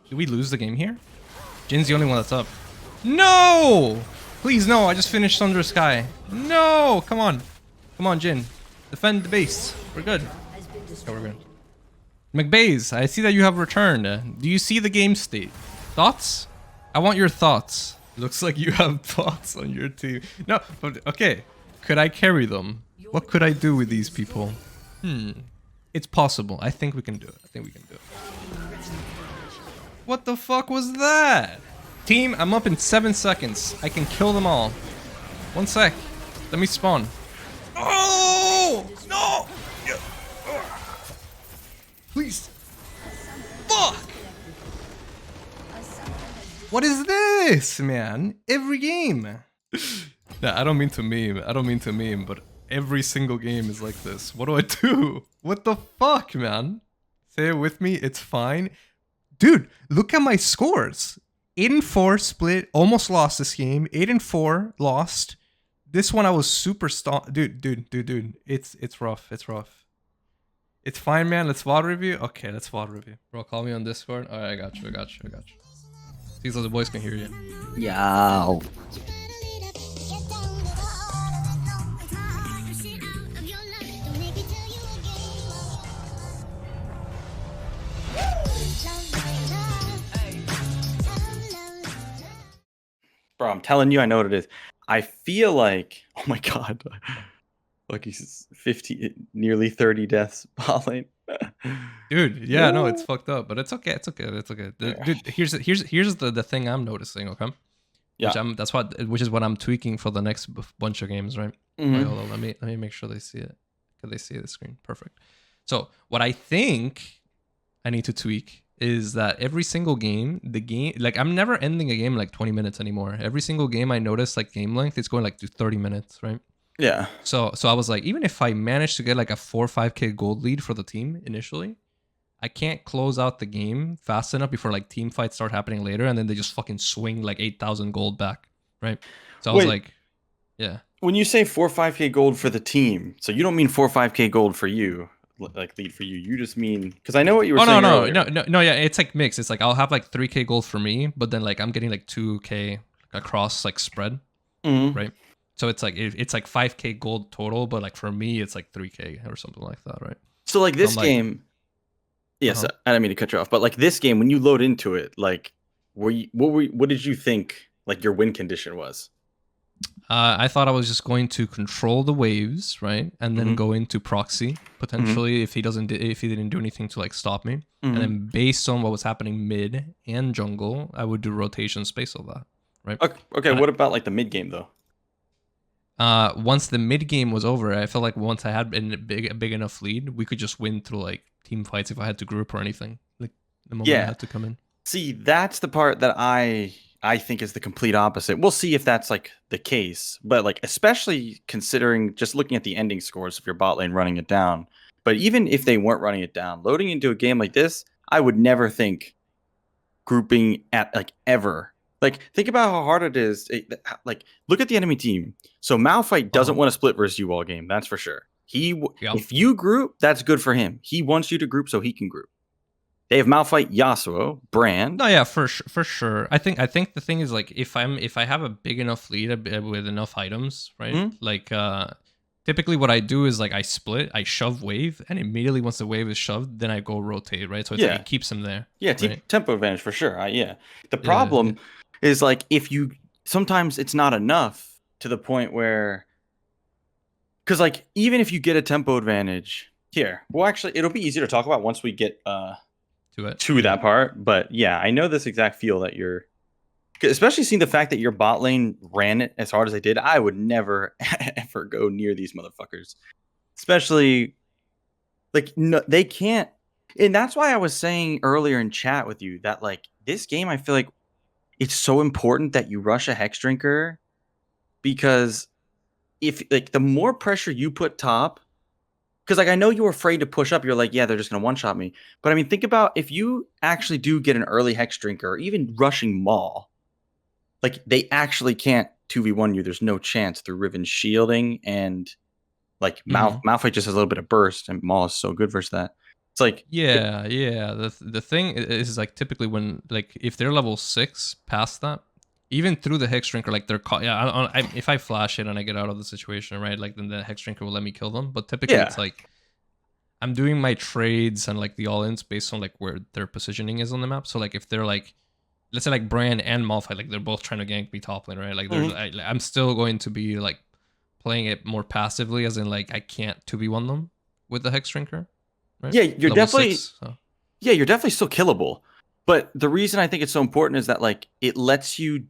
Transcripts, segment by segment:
Did we lose the game here? Jin's the only one that's up. No! Please, no. I just finished Thunder Sky. No! Come on. Come on, Jin. Defend the base. We're good. Okay, we're good. McBaze, I see that you have returned. Do you see the game state? Thoughts? I want your thoughts. Looks like you have thoughts on your team. No, but okay. Could I carry them? What could I do with these people? It's possible. I think we can do it. I think we can do it. What the fuck was that? Team, I'm up in 7 seconds. I can kill them all. 1 sec. Let me spawn. Oh! No! Please. Fuck! What is this, man? Every game. Nah, I don't mean to meme. I don't mean to meme, but every single game is like this. What do I do? What the fuck, man? Say it with me. It's fine. Dude, look at my scores. 8-4 split. Almost lost this game. 8-4 lost. This one I was super dude. It's rough. It's rough. It's fine, man. Let's VOD review. Okay, let's VOD review. Bro, call me on Discord. Alright, I got you. These other boys can hear you. Yow. Bro, I'm telling you, I know what it is. I feel like, oh my god, like he's 50, nearly 30 deaths, Pauline. Dude, yeah, no, it's fucked up, but it's okay. It's okay. Dude, here's the thing I'm noticing. Okay, Yeah, which is what I'm tweaking for the next bunch of games, right? Wait, hold on, let me make sure they see it. Can they see the screen? Perfect. So what I think I need to tweak is that every single game, like I'm never ending a game like 20 minutes anymore. Every single game I notice like game length is going like to 30 minutes, right? yeah. So I was like, even if I manage to get like a 4 or 5k gold lead for the team initially, I can't close out the game fast enough before like team fights start happening later, and then they just fucking swing like 8,000 gold back, right? So I was like, yeah. When you say 4 or 5k gold for the team, so you don't mean 4 or 5k gold for you, like lead for you. You just mean, because I know what you were saying earlier. No, yeah, it's like mixed. It's like I'll have like 3k gold for me, but then like I'm getting like 2k across like spread, right? So it's like 5k gold total, but like for me it's like 3k or something like that, right? So like this game, yes, I didn't mean to cut you off, but like this game, when you load into it, like, what did you think like your win condition was? I thought I was just going to control the waves, right, and then go into proxy potentially if he didn't do anything to like stop me, and then based on what was happening mid and jungle, I would do rotation space of that, right? Okay, what about like the mid game though? Once the mid game was over, I felt like once I had a big enough lead, we could just win through like team fights if I had to group or anything. Like the moment I had to come in. See, that's the part that I think is the complete opposite. We'll see if that's like the case, but like especially considering just looking at the ending scores of your bot lane running it down. But even if they weren't running it down, loading into a game like this, I would never think grouping at like ever. Like, think about how hard it is. Like, look at the enemy team. So Malphite doesn't want to split versus you all game. That's for sure. If you group, that's good for him. He wants you to group so he can group. They have Malphite, Yasuo, Brand. No, yeah, for sure. I think the thing is like if I have a big enough lead with enough items, right? Like typically what I do is like I split, I shove wave, and immediately once the wave is shoved, then I go rotate, right? So it's like it keeps him there. Yeah, right? Tempo advantage for sure. The problem is like if you sometimes it's not enough to the point where, because like even if you get a tempo advantage here, well actually it'll be easier to talk about once we get to that part. But yeah, I know this exact feel that you're, especially seeing the fact that your bot lane ran it as hard as they did. I would never ever go near these motherfuckers, especially like no, they can't. And that's why I was saying earlier in chat with you that like this game, I feel like it's so important that you rush a Hex Drinker, because if like the more pressure you put top, because like I know you were afraid to push up, you're like, yeah, they're just gonna one shot me. But I mean, think about if you actually do get an early Hex Drinker or even rushing Maul, like they actually can't 2v1 you. There's no chance through Riven shielding, and like Malphite just has a little bit of burst, and Maul is so good versus that. It's like Yeah, yeah. The thing is like typically when like if they're level 6 past that, even through the hex drinker, like they're caught. Yeah, if I flash it and I get out of the situation, right? Like then the hex drinker will let me kill them. But typically yeah. it's like I'm doing my trades and like the all-ins based on like where their positioning is on the map. So like if they're like, let's say like Brand and Malphite, like they're both trying to gank me top lane, right? Like there's I'm still going to be like playing it more passively, as in like I can't 2v1 them with the hex drinker, right? Yeah, you're Level definitely 6. So. yeah, you're definitely still killable. But the reason I think it's so important is that like it lets you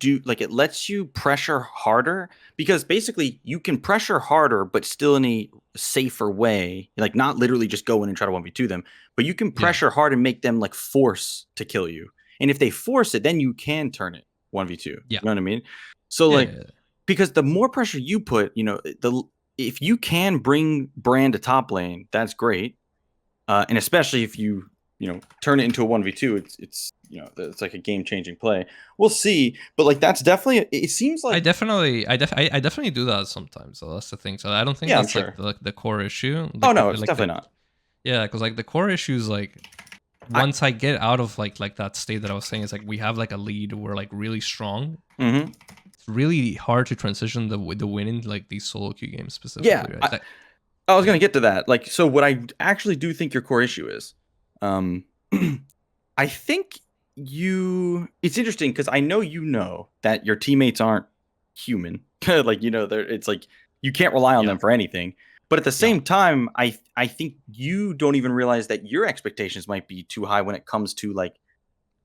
pressure harder, because basically you can pressure harder but still in a safer way. Like not literally just go in and try to 1v2 them, but you can pressure hard and make them like force to kill you. And if they force it, then you can turn it 1v2. Yeah. You know what I mean? So like because the more pressure you put, if you can bring Brand to top lane, that's great. And especially if you turn it into a 1v2, it's like a game-changing play. We'll see, but like that's definitely, it seems like I definitely do that sometimes. So that's the thing. So I don't think that's sure. like the core issue. Like, no, it's definitely not. Yeah, because like the core issue is like once I get out of like that state that I was saying, is like we have like a lead, we're like really strong. It's really hard to transition the win in like these solo queue games specifically. Yeah, right? I was gonna get to that. Like, so what I actually do think your core issue is, I think it's interesting because I know that your teammates aren't human. Like, it's like you can't rely on them for anything. But at the same time, I think you don't even realize that your expectations might be too high when it comes to like,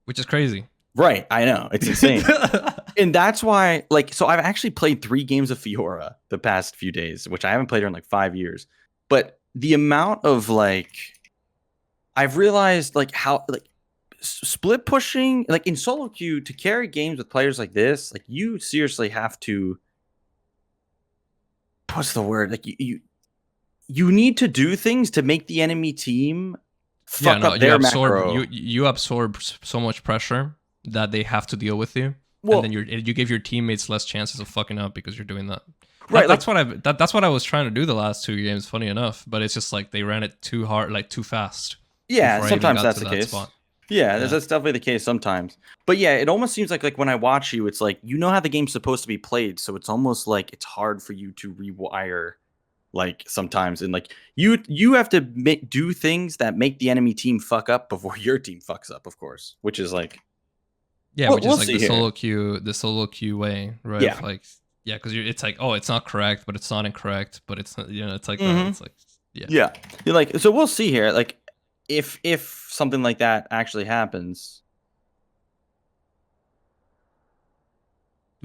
which is crazy. Right, I know, it's insane. And that's why, like, so I've actually played 3 games of Fiora the past few days, which I haven't played her in like 5 years. But the amount of like, I've realized like how like split pushing, like in solo queue, to carry games with players like this, like you seriously have to, what's the word? Like you need to do things to make the enemy team fuck up their macro. You absorb so much pressure that they have to deal with you. Well, and then you give your teammates less chances of fucking up because you're doing that. Right, that's what I was trying to do the last 2 games. Funny enough, but it's just like they ran it too hard, like too fast. Yeah, sometimes that's the case. Yeah, that's definitely the case sometimes. But yeah, it almost seems like when I watch you, it's like you know how the game's supposed to be played, so it's almost like it's hard for you to rewire, like sometimes, and like you have to do things that make the enemy team fuck up before your team fucks up, of course, which is like. Yeah, which is like the solo queue way, right? Yeah. Like, yeah, because it's like, oh, it's not correct, but it's not incorrect, but it's it's like that. It's like, yeah. Yeah. You're like, so we'll see here. Like, if something like that actually happens.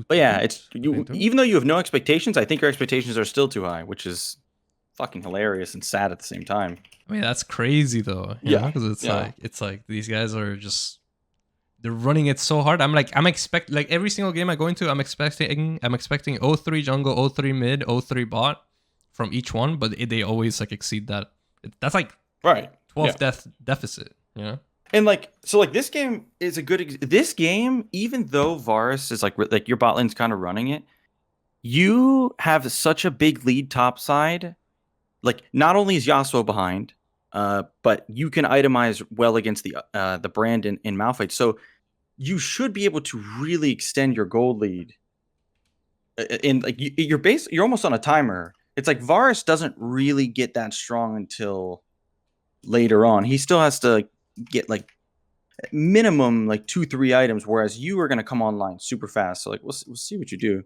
But yeah, it's even though you have no expectations, I think your expectations are still too high, which is fucking hilarious and sad at the same time. I mean, that's crazy though. Because it's like these guys are just. They're running it so hard. I'm expecting like every single game I go into, I'm expecting 0-3 jungle, 0-3 mid, 0-3 bot from each one, but they always like exceed that. That's like 12 death deficit, And like so, like this game is a good. This game, even though Varus is like your bot lane's kind of running it, you have such a big lead top side. Like not only is Yasuo behind, but you can itemize well against the Brand in Malphite. So you should be able to really extend your gold lead. And like you're almost on a timer. It's like Varus doesn't really get that strong until later on. He still has to get like minimum like 2-3 items, whereas you are going to come online super fast. So like we'll see what you do.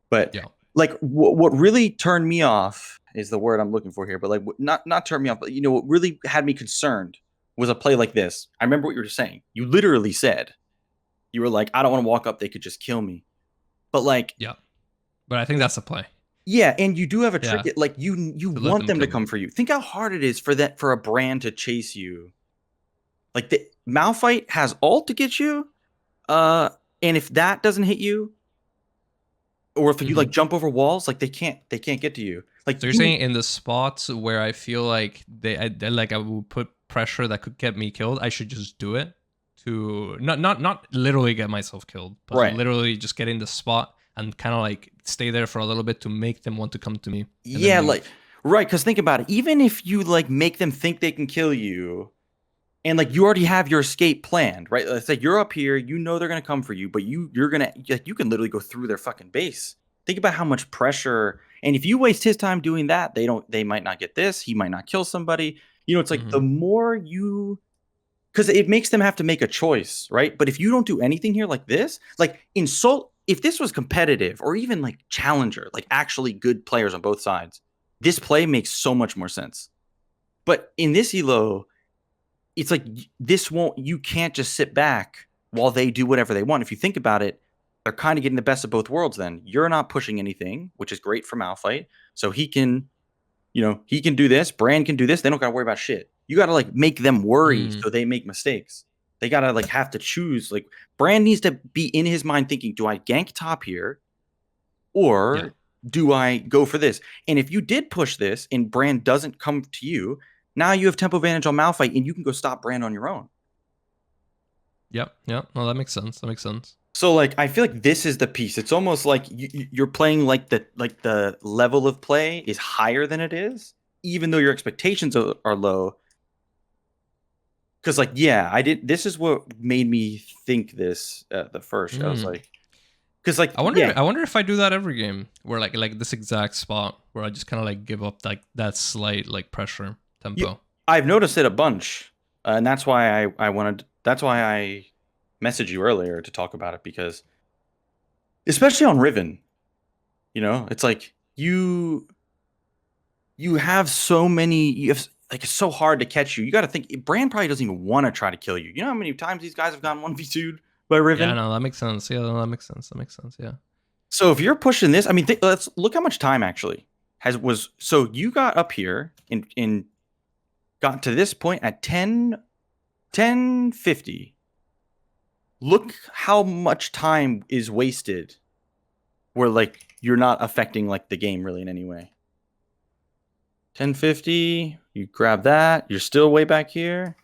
But like what really turned me off is the word I'm looking for here, but like not turn me off, but what really had me concerned was a play like this. I remember what you were saying. You literally said, you were like, I don't want to walk up, they could just kill me. But like, but I think that's a play. Yeah, and you do have a trick. Like you want them to come for you. Think how hard it is for a Brand to chase you. Like the Malphite has ult to get you, and if that doesn't hit you, or if you like jump over walls, like they can't get to you. Like so you're saying in the spots where I feel like I will put pressure that could get me killed, I should just do it to not literally get myself killed, but literally just get in the spot and kind of like stay there for a little bit to make them want to come to me. Yeah, like right, because think about it. Even if you like make them think they can kill you, And like you already have your escape planned, right? It's like you're up here, you know they're gonna come for you, but you're gonna like you can literally go through their fucking base. Think about how much pressure. And if you waste his time doing that, they might not get this. He might not kill somebody. You know, it's like the more you, because it makes them have to make a choice, right? But if you don't do anything here like this, like in Soul, if this was competitive or even like Challenger, like actually good players on both sides, this play makes so much more sense. But in this elo, it's like you can't just sit back while they do whatever they want. If you think about it, they're kind of getting the best of both worlds then. You're not pushing anything, which is great for Malphite. So he can, he can do this. Brand can do this. They don't got to worry about shit. You got to like make them worry so they make mistakes. They got to like have to choose. Like Brand needs to be in his mind thinking, do I gank top here or do I go for this? And if you did push this and Brand doesn't come to you, now you have tempo advantage on Malphite and you can go stop Brand on your own. Yep. No, that makes sense. So like I feel like this is the piece. It's almost like you're playing like the level of play is higher than it is, even though your expectations are low. Because like this is what made me think this at the first. I was like, because like I wonder if I do that every game where like this exact spot where I just kind of like give up like that slight like pressure tempo. I've noticed it a bunch, and that's why I wanted. That's why I messaged you earlier to talk about it, because especially on Riven, it's like you have so many. You have like it's so hard to catch you. You got to think Brand probably doesn't even want to try to kill you. You know how many times these guys have gotten 1v2'd by Riven? Yeah, no, that makes sense. Yeah, that makes sense. Yeah. So if you're pushing this, I mean, let's look how much time actually was. So you got up here and got to this point at 10:50. Look how much time is wasted where like you're not affecting like the game really in any way. 10:50, you grab that, you're still way back here.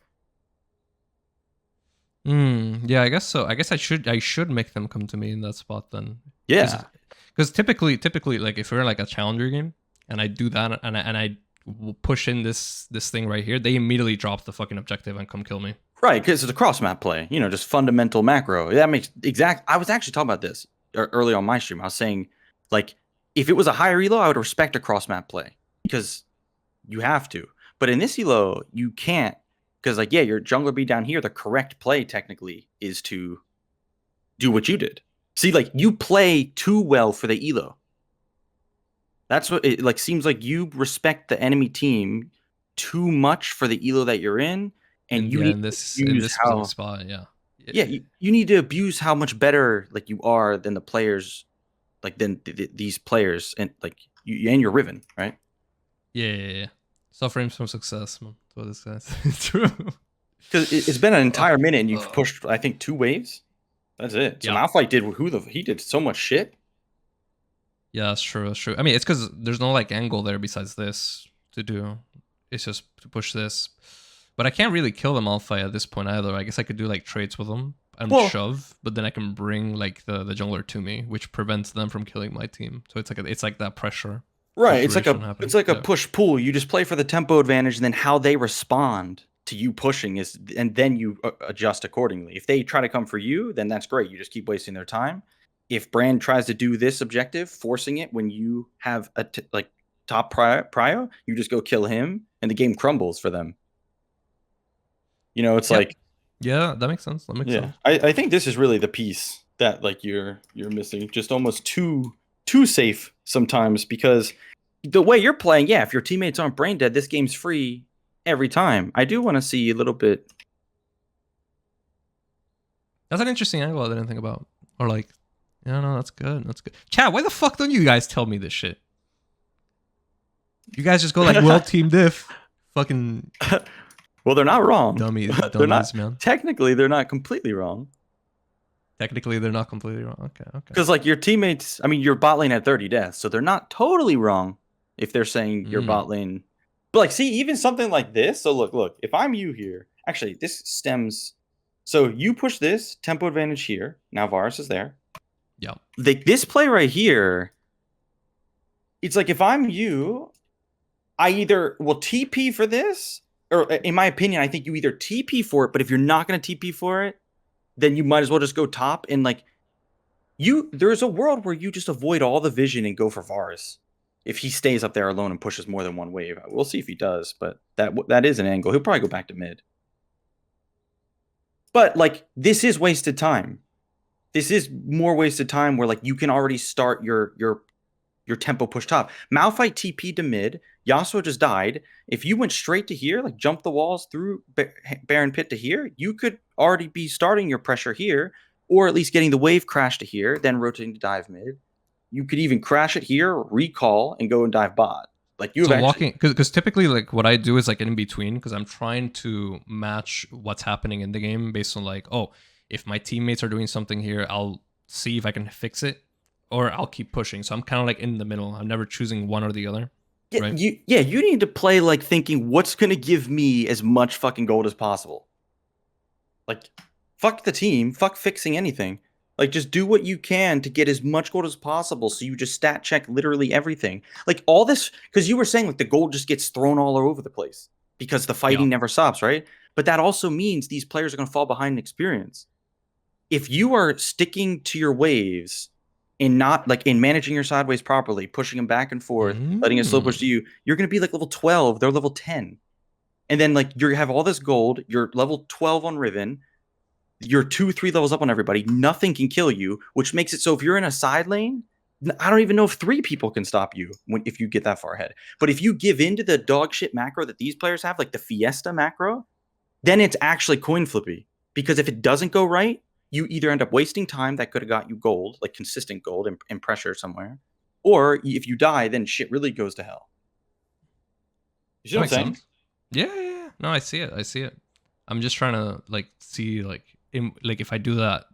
Yeah, I guess so. I guess I should make them come to me in that spot then. Yeah. Because typically like if we're in like a challenger game and I do that and I push in this thing right here, they immediately drop the fucking objective and come kill me. Right, because it's a cross map play, just fundamental macro. That makes I was actually talking about this early on my stream. I was saying, like, if it was a higher elo, I would respect a cross map play because you have to. But in this elo, you can't, because like, your jungler be down here. The correct play technically is to do what you did. See, like you play too well for the elo. That's what it like seems like. You respect the enemy team too much for the elo that you're in. And you need in this specific spot, you need to abuse how much better like you are than the players, like than these players, and like you and your Riven, right? Yeah. Suffering from success, man. That's what this guy's true. Because it's been an entire minute, and you've pushed, I think, 2 waves. That's it. So Malphite did he did so much shit. Yeah, that's true. I mean, it's because there's no like angle there besides this to do. It's just to push this. But I can't really kill the Malphite at this point either. I guess I could do like trades with them and shove, but then I can bring like the jungler to me, which prevents them from killing my team. So it's like that pressure. Right. It's like a push pull. You just play for the tempo advantage, and then how they respond to you pushing and then you adjust accordingly. If they try to come for you, then that's great. You just keep wasting their time. If Brand tries to do this objective, forcing it when you have a top prio, you just go kill him, and the game crumbles for them. It's like, yeah, that makes sense. Sense. I think this is really the piece that like you're missing. Just almost too safe sometimes, because the way you're playing, if your teammates aren't brain dead, this game's free every time. I do want to see a little bit. That's an interesting angle I didn't think about. Or like, no, that's good. Chat, why the fuck don't you guys tell me this shit? You guys just go like, well, team diff, fucking. Well, they're not wrong. Dummies, they're not, man. Technically, they're not completely wrong. Okay. Because like your teammates, I mean, your bot lane had 30 deaths, so they're not totally wrong if they're saying your bot lane. But like, see, even something like this. So look, if I'm you here, actually, this stems. So you push this tempo advantage here. Now Varus is there. Yeah. This play right here, it's like if I'm you, I either will TP for this, or in my opinion, I think you either TP for it, but if you're not going to TP for it, then you might as well just go top and like there's a world where you just avoid all the vision and go for Varus. If he stays up there alone and pushes more than one wave, we'll see if he does, but that is an angle. He'll probably go back to mid. But like this is wasted time. This is more wasted time where like you can already start your tempo push top. Malphite TP to mid. Yasuo just died. If you went straight to here, like jump the walls through Baron Pit to here, you could already be starting your pressure here, or at least getting the wave crash to here, then rotating to dive mid. You could even crash it here, recall, and go and dive bot. Like you so walking, because typically like what I do is like in between, because I'm trying to match what's happening in the game based on like, oh, if my teammates are doing something here, I'll see if I can fix it, or I'll keep pushing. So I'm kind of like in the middle. I'm never choosing one or the other. Yeah, right? You need to play like thinking what's gonna give me as much fucking gold as possible. Like, fuck the team, fuck fixing anything. Like, just do what you can to get as much gold as possible. So you just stat check literally everything. Like all this, because you were saying like the gold just gets thrown all over the place because the fighting never stops, right? But that also means these players are gonna fall behind in experience. If you are sticking to your waves and not like in managing your sideways properly, pushing them back and forth, letting a slow push to you, you're going to be like level 12. They're level 10. And then like you have all this gold. You're level 12 on Riven. You're 2-3 levels up on everybody. Nothing can kill you, which makes it so if you're in a side lane, I don't even know if 3 people can stop you if you get that far ahead. But if you give into the dog shit macro that these players have, like the Fiesta macro, then it's actually coin flippy. Because if it doesn't go right, you either end up wasting time that could have got you gold, like consistent gold and pressure somewhere, or if you die, then shit really goes to hell. You see what I'm saying? Yeah. No, I see it. I'm just trying to like see like if I do that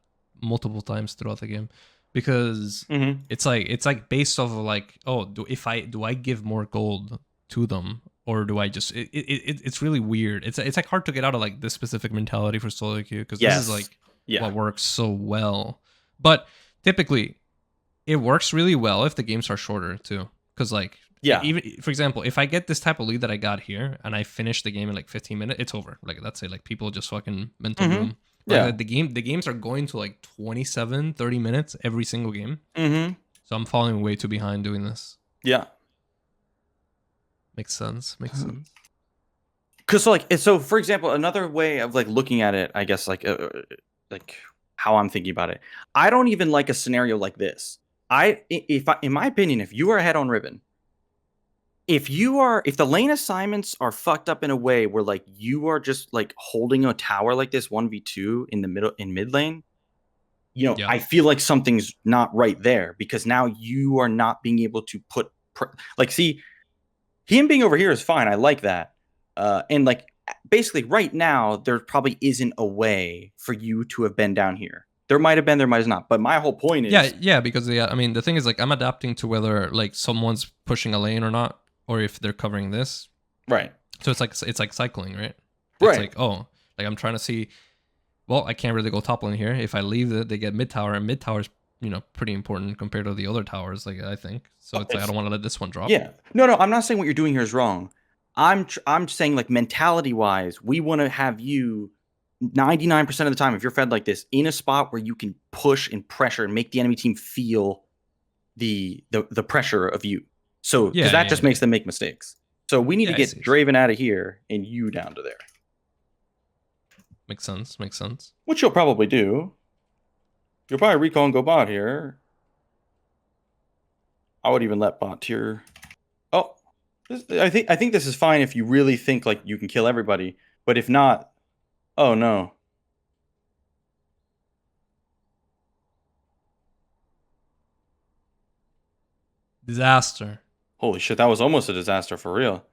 multiple times throughout the game, because it's like based off of like, oh, do I give more gold to them, or do I just it's really weird. It's like hard to get out of like this specific mentality for solo queue, because this is like what works so well. But typically it works really well if the games are shorter too, because like even for example, if I get this type of lead that I got here and I finish the game in like 15 minutes, it's over. Like that's it. Like people just fucking mental boom. Like the games are going to like 27-30 minutes every single game. So I'm falling way too behind doing this. Makes sense. Because so for example, another way of like looking at it, I guess like how I'm thinking about it, I don't even like a scenario like this. In my opinion, if you are ahead on Riven, if the lane assignments are fucked up in a way where like you are just like holding a tower like this 1v2 in the middle in mid lane, I feel like something's not right there, because now you are not being able to put see, him being over here is fine. I like that. And like basically right now, there probably isn't a way for you to have been down here. There might have been, there might have not. But my whole point is because I mean the thing is like I'm adapting to whether like someone's pushing a lane or not, or if they're covering this. Right. So it's like cycling, right? It's like, oh, like I'm trying to see, well, I can't really go top lane here. If I leave it, they get mid tower, and mid tower is, pretty important compared to the other towers, like I think. So it's like I don't want to let this one drop. Yeah. No, I'm not saying what you're doing here is wrong. I'm saying like mentality wise, we want to have you 99% of the time, if you're fed like this, in a spot where you can push and pressure and make the enemy team feel the pressure of you. So because that just makes them make mistakes. So we need to get Draven out of here and you down to there. Makes sense. Which you'll probably do. You'll probably recall and go bot here. I would even let bot tier. Oh, I think this is fine if you really think like you can kill everybody. But if not, oh no. Disaster. Holy shit, that was almost a disaster for real.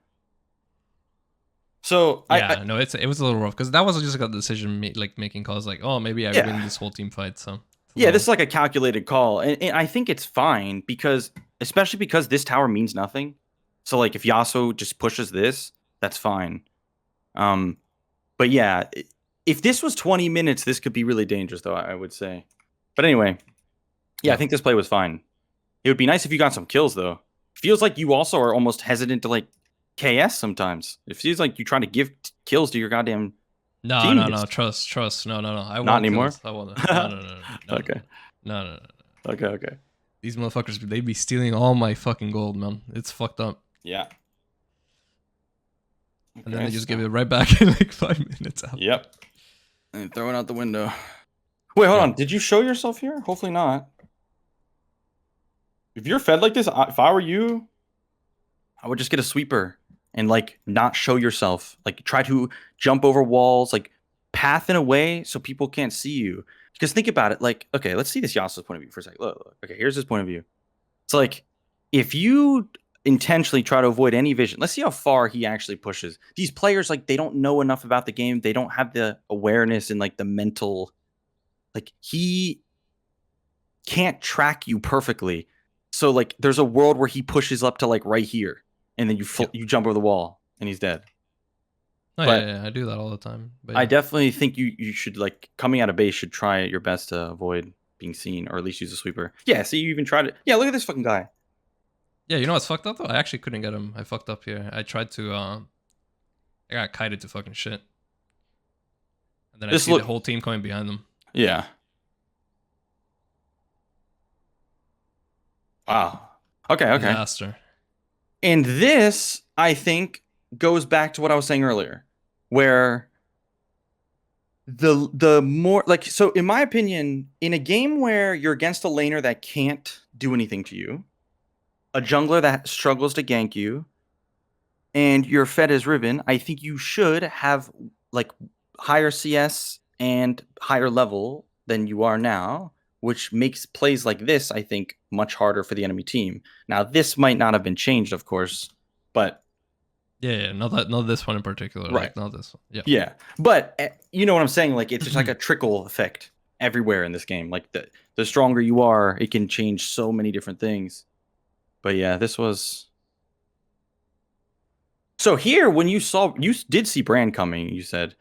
So it was a little rough, because that was just a decision making calls like, oh, maybe I win this whole team fight. So this is like a calculated call, and I think it's fine, because especially because this tower means nothing. So like if Yasuo just pushes this, that's fine. But yeah, if this was 20 minutes, this could be really dangerous, though, I would say. But anyway, I think this play was fine. It would be nice if you got some kills, though. Feels like you also are almost hesitant to like KS sometimes. It feels like you trying to give kills to your goddamn No, no, teammates. no. Trust. No, no, no. I Not want anymore. kills. I want. No, no, no, no, no, Okay. no, no, no, no. Okay. Okay. These motherfuckers, they be stealing all my fucking gold, man. It's fucked up. Yeah. And then they just so- give it right back in like 5 minutes after. Yep. And throw it out the window. Wait, hold on. Did you show yourself here? Hopefully not. If you're fed like this, if I were you, I would just get a sweeper and like not show yourself. Like try to jump over walls, like path in a way so people can't see you. Because think about it, like, okay, let's see this Yasuo's point of view for a second. Look. Okay, here's his point of view. It's like if you intentionally try to avoid any vision, let's see how far he actually pushes. These players, like, they don't know enough about the game. They don't have the awareness and like the mental, like he can't track you perfectly. So like there's a world where he pushes up to like right here, and then you jump over the wall and he's dead. Oh, yeah, I do that all the time. But I definitely think you should, like, coming out of base, should try your best to avoid being seen, or at least use a sweeper. Yeah, see, you even tried it. Yeah, look at this fucking guy. Yeah, you know what's fucked up though? I actually couldn't get him. I fucked up here. I tried to I got kited to fucking shit. And then I see the whole team coming behind them. Yeah. Wow. Okay. Disaster. And this, I think, goes back to what I was saying earlier, where the more, like, so in my opinion, in a game where you're against a laner that can't do anything to you, a jungler that struggles to gank you, and you're fed as Riven, I think you should have like higher CS and higher level than you are now, which makes plays like this, I think, much harder for the enemy team. Now, this might not have been changed, of course, but yeah, not this one in particular. Right. Like, not this one. Yeah. Yeah. But you know what I'm saying? Like, it's just like a trickle effect everywhere in this game. Like, the stronger you are, it can change so many different things. But yeah, this was. So here, when you did see Brand coming, you said,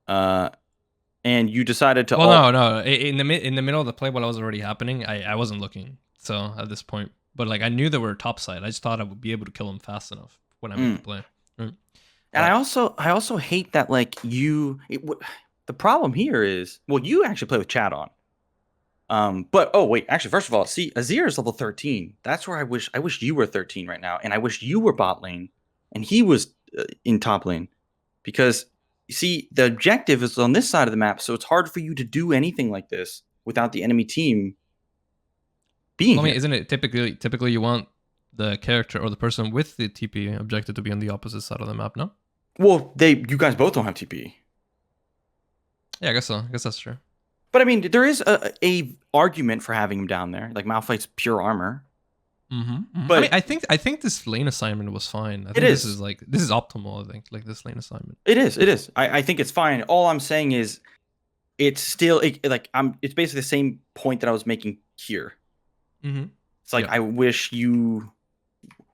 and you decided to. Well, no. In the middle of the play, while it was already happening, I wasn't looking. So at this point, but like I knew they were top side. I just thought I would be able to kill them fast enough when I made the play. And I also hate that, like, the problem here is, well, you actually play with chat on. But oh wait, actually, first of all, see, Azir is level 13. That's where I wish you were 13 right now, and I wish you were bot lane, and he was in top lane, because you see, the objective is on this side of the map, so it's hard for you to do anything like this without the enemy team being. I mean, isn't it typically you want the character or the person with the TP objective to be on the opposite side of the map? No. Well, you guys both don't have TP. Yeah, I guess so. I guess that's true. But I mean, there is a argument for having him down there. Like, Malphite's pure armor. But I mean, I think this lane assignment was fine. I think this is optimal. I think, like, this lane assignment. It is. I think it's fine. All I'm saying is, it's still it's basically the same point that I was making here. It's like, I wish you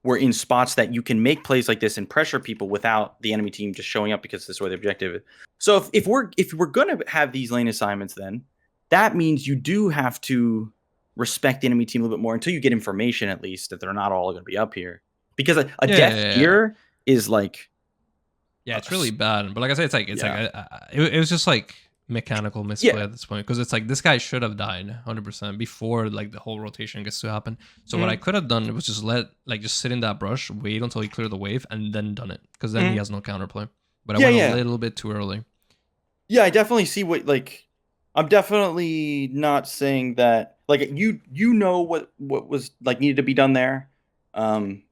were in spots that you can make plays like this and pressure people without the enemy team just showing up, because this is where the objective is. So if we're gonna have these lane assignments, then that means you do have to respect the enemy team a little bit more until you get information, at least, that they're not all going to be up here. Because a death here is like, it's really bad. But like I said, it was just like mechanical misplay at this point, because it's like this guy should have died 100% before like the whole rotation gets to happen. So what I could have done was just just sit in that brush, wait until he cleared the wave, and then done it, because then he has no counterplay. But I went a little bit too early. Yeah, I definitely see what, like, I'm definitely not saying that, like, you know what was like needed to be done there. I'm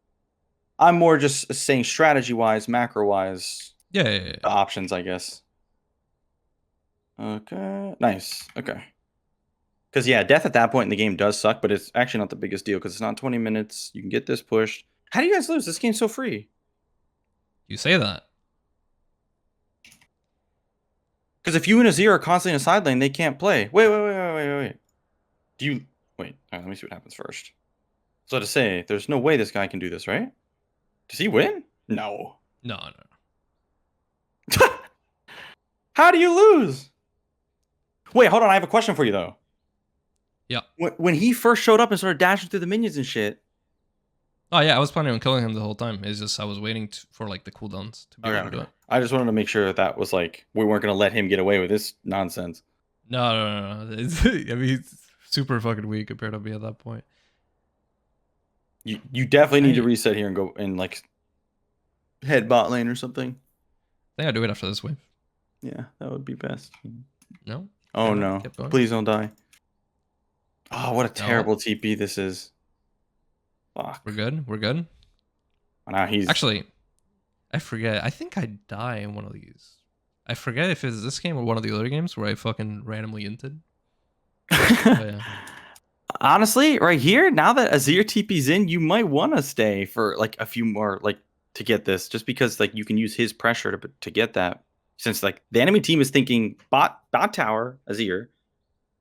more just saying strategy wise, macro wise. The options, I guess. Okay, nice. Okay. Because death at that point in the game does suck, but it's actually not the biggest deal, because it's not 20 minutes. You can get this pushed. How do you guys lose? This game's so free. You say that. Because if you and Azir are constantly in a side lane, they can't play. Wait. Do you... Wait, all right, let me see what happens first. So to say, there's no way this guy can do this, right? Does he win? No. No. How do you lose? Wait, hold on. I have a question for you, though. Yeah. When he first showed up and started dashing through the minions and shit... Oh yeah, I was planning on killing him the whole time. It's just I was waiting for like the cooldowns to be able to do it. I just wanted to make sure that was like we weren't gonna let him get away with this nonsense. No. I mean, he's super fucking weak compared to me at that point. You definitely need to reset here and go and like head bot lane or something. I think I'll do it after this wave. Yeah, that would be best. No. Oh no! Please don't die. Oh, what a terrible TP this is. Fuck. We're good. We're good. Now he's actually. I forget. I think I die in one of these. I forget if it's this game or one of the other games where I fucking randomly inted. Yeah. Honestly, right here, now that Azir TP's in, you might want to stay for like a few more, like to get this, just because like you can use his pressure to get that. Since like the enemy team is thinking bot tower, Azir,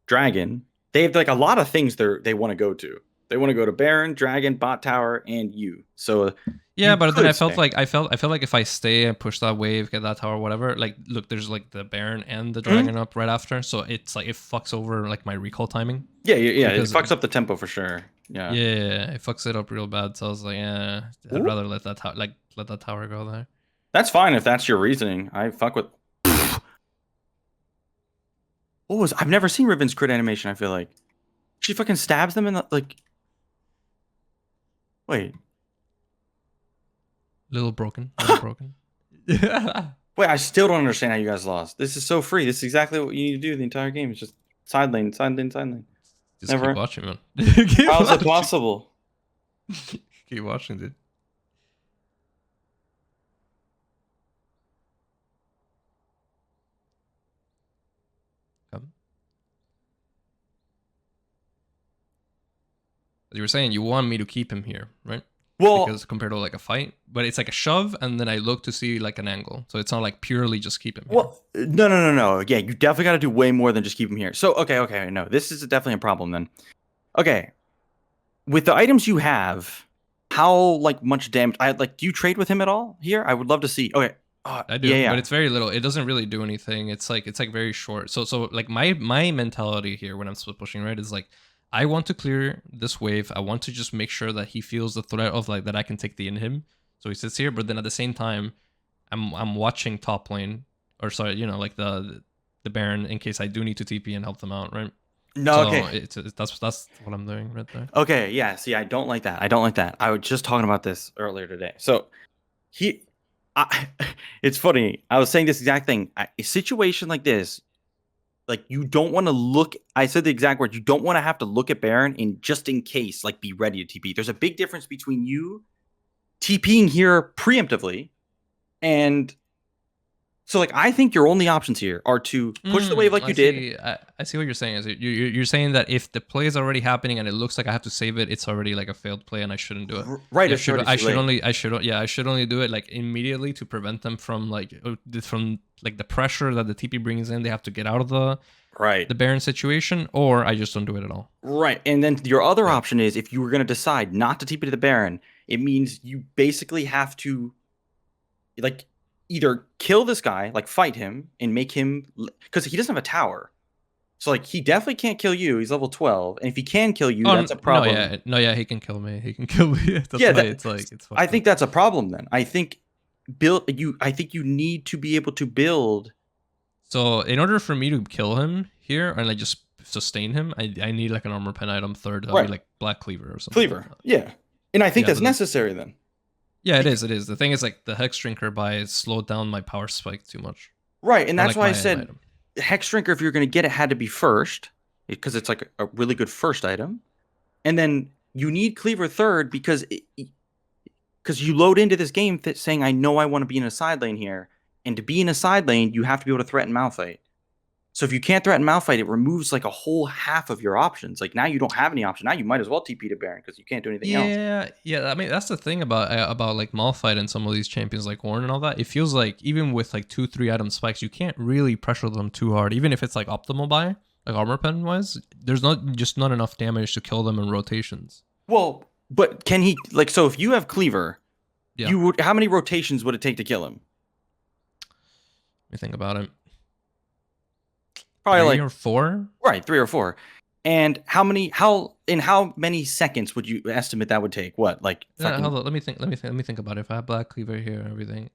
Dragon. They have like a lot of things they want to go to. They want to go to Baron, Dragon, bot tower, and you. So yeah, but then I felt like if I stay and push that wave, get that tower, whatever. Like, look, there's like the Baron and the Dragon up right after, so it's like it fucks over like my recall timing. Yeah. It fucks up the tempo for sure. Yeah, it fucks it up real bad. So I was like, yeah, I'd rather let that tower go there. That's fine if that's your reasoning. I fuck with. What was? I've never seen Riven's crit animation. I feel like she fucking stabs them in the like. Wait. Little broken. Wait, I still don't understand how you guys lost. This is so free. This is exactly what you need to do the entire game. It's just side lane. Just Never. keep watching, man. How is it possible? Keep watching, dude. As you were saying, you want me to keep him here, right? Well, because compared to like a fight, but it's like a shove, and then I look to see like an angle, so it's not like purely just keep him here. Well, no. Yeah, you definitely got to do way more than just keep him here. So okay, no, this is definitely a problem then. Okay, with the items you have, how like much damage? Do you trade with him at all here? I would love to see. Okay. I do, but it's very little. It doesn't really do anything. It's like very short. So like my mentality here when I'm split pushing, right, is like I want to clear this wave. I want to just make sure that he feels the threat of like that I can take the in him. So he sits here, but then at the same time, I'm watching top lane, or sorry, like the Baron in case I do need to TP and help them out, right? No, so okay. That's what I'm doing right there. Okay, yeah. See, I don't like that. I was just talking about this earlier today. So it's funny. I was saying this exact thing. A situation like this, like you don't want to look. I said the exact word. You don't want to have to look at Baron and just in case, like, be ready to TP. There's a big difference between you TPing here preemptively, and so like I think your only options here are to push the wave like you did. I see what you're saying. Is you're saying that if the play is already happening and it looks like I have to save it, it's already like a failed play and I shouldn't do it. Right. I should only do it like immediately to prevent them from like the pressure that the TP brings in. They have to get out of the Baron situation, or I just don't do it at all. Right. And then your other option is if you were going to decide not to TP to the Baron, it means you basically have to like either kill this guy, like fight him and make him, because he doesn't have a tower. So like he definitely can't kill you. He's level 12. And if he can kill you, that's a problem. No, he can kill me. He can kill me. It's I think that's a problem then. I think you need to be able to build. So in order for me to kill him here and like just sustain him, I need like an armor pen item third, that'll be like Black Cleaver or something. Cleaver, yeah. And I think that's necessary then. Yeah, it is. The thing is, like, the Hex Drinker slowed down my power spike too much. Right, and that's why I said Hex Drinker, if you're going to get it, had to be first, because it's like a really good first item. And then you need Cleaver third because you load into this game saying, I know I want to be in a side lane here. And to be in a side lane, you have to be able to threaten Malphite. So if you can't threaten Malphite, it removes like a whole half of your options. Like now you don't have any option. Now you might as well TP to Baron because you can't do anything else. Yeah. I mean, that's the thing about like Malphite and some of these champions like Ornn and all that. It feels like even with like 2-3 item spikes, you can't really pressure them too hard. Even if it's like optimal buy, like armor pen wise, there's not enough damage to kill them in rotations. Well, but can he like, so if you have Cleaver, how many rotations would it take to kill him? Let me think about it. Probably 3 or 4? Right, 3 or 4. And in how many seconds would you estimate that would take? What, like Yeah, fucking hold on. Let me think about it. If I have Black Cleaver here and everything,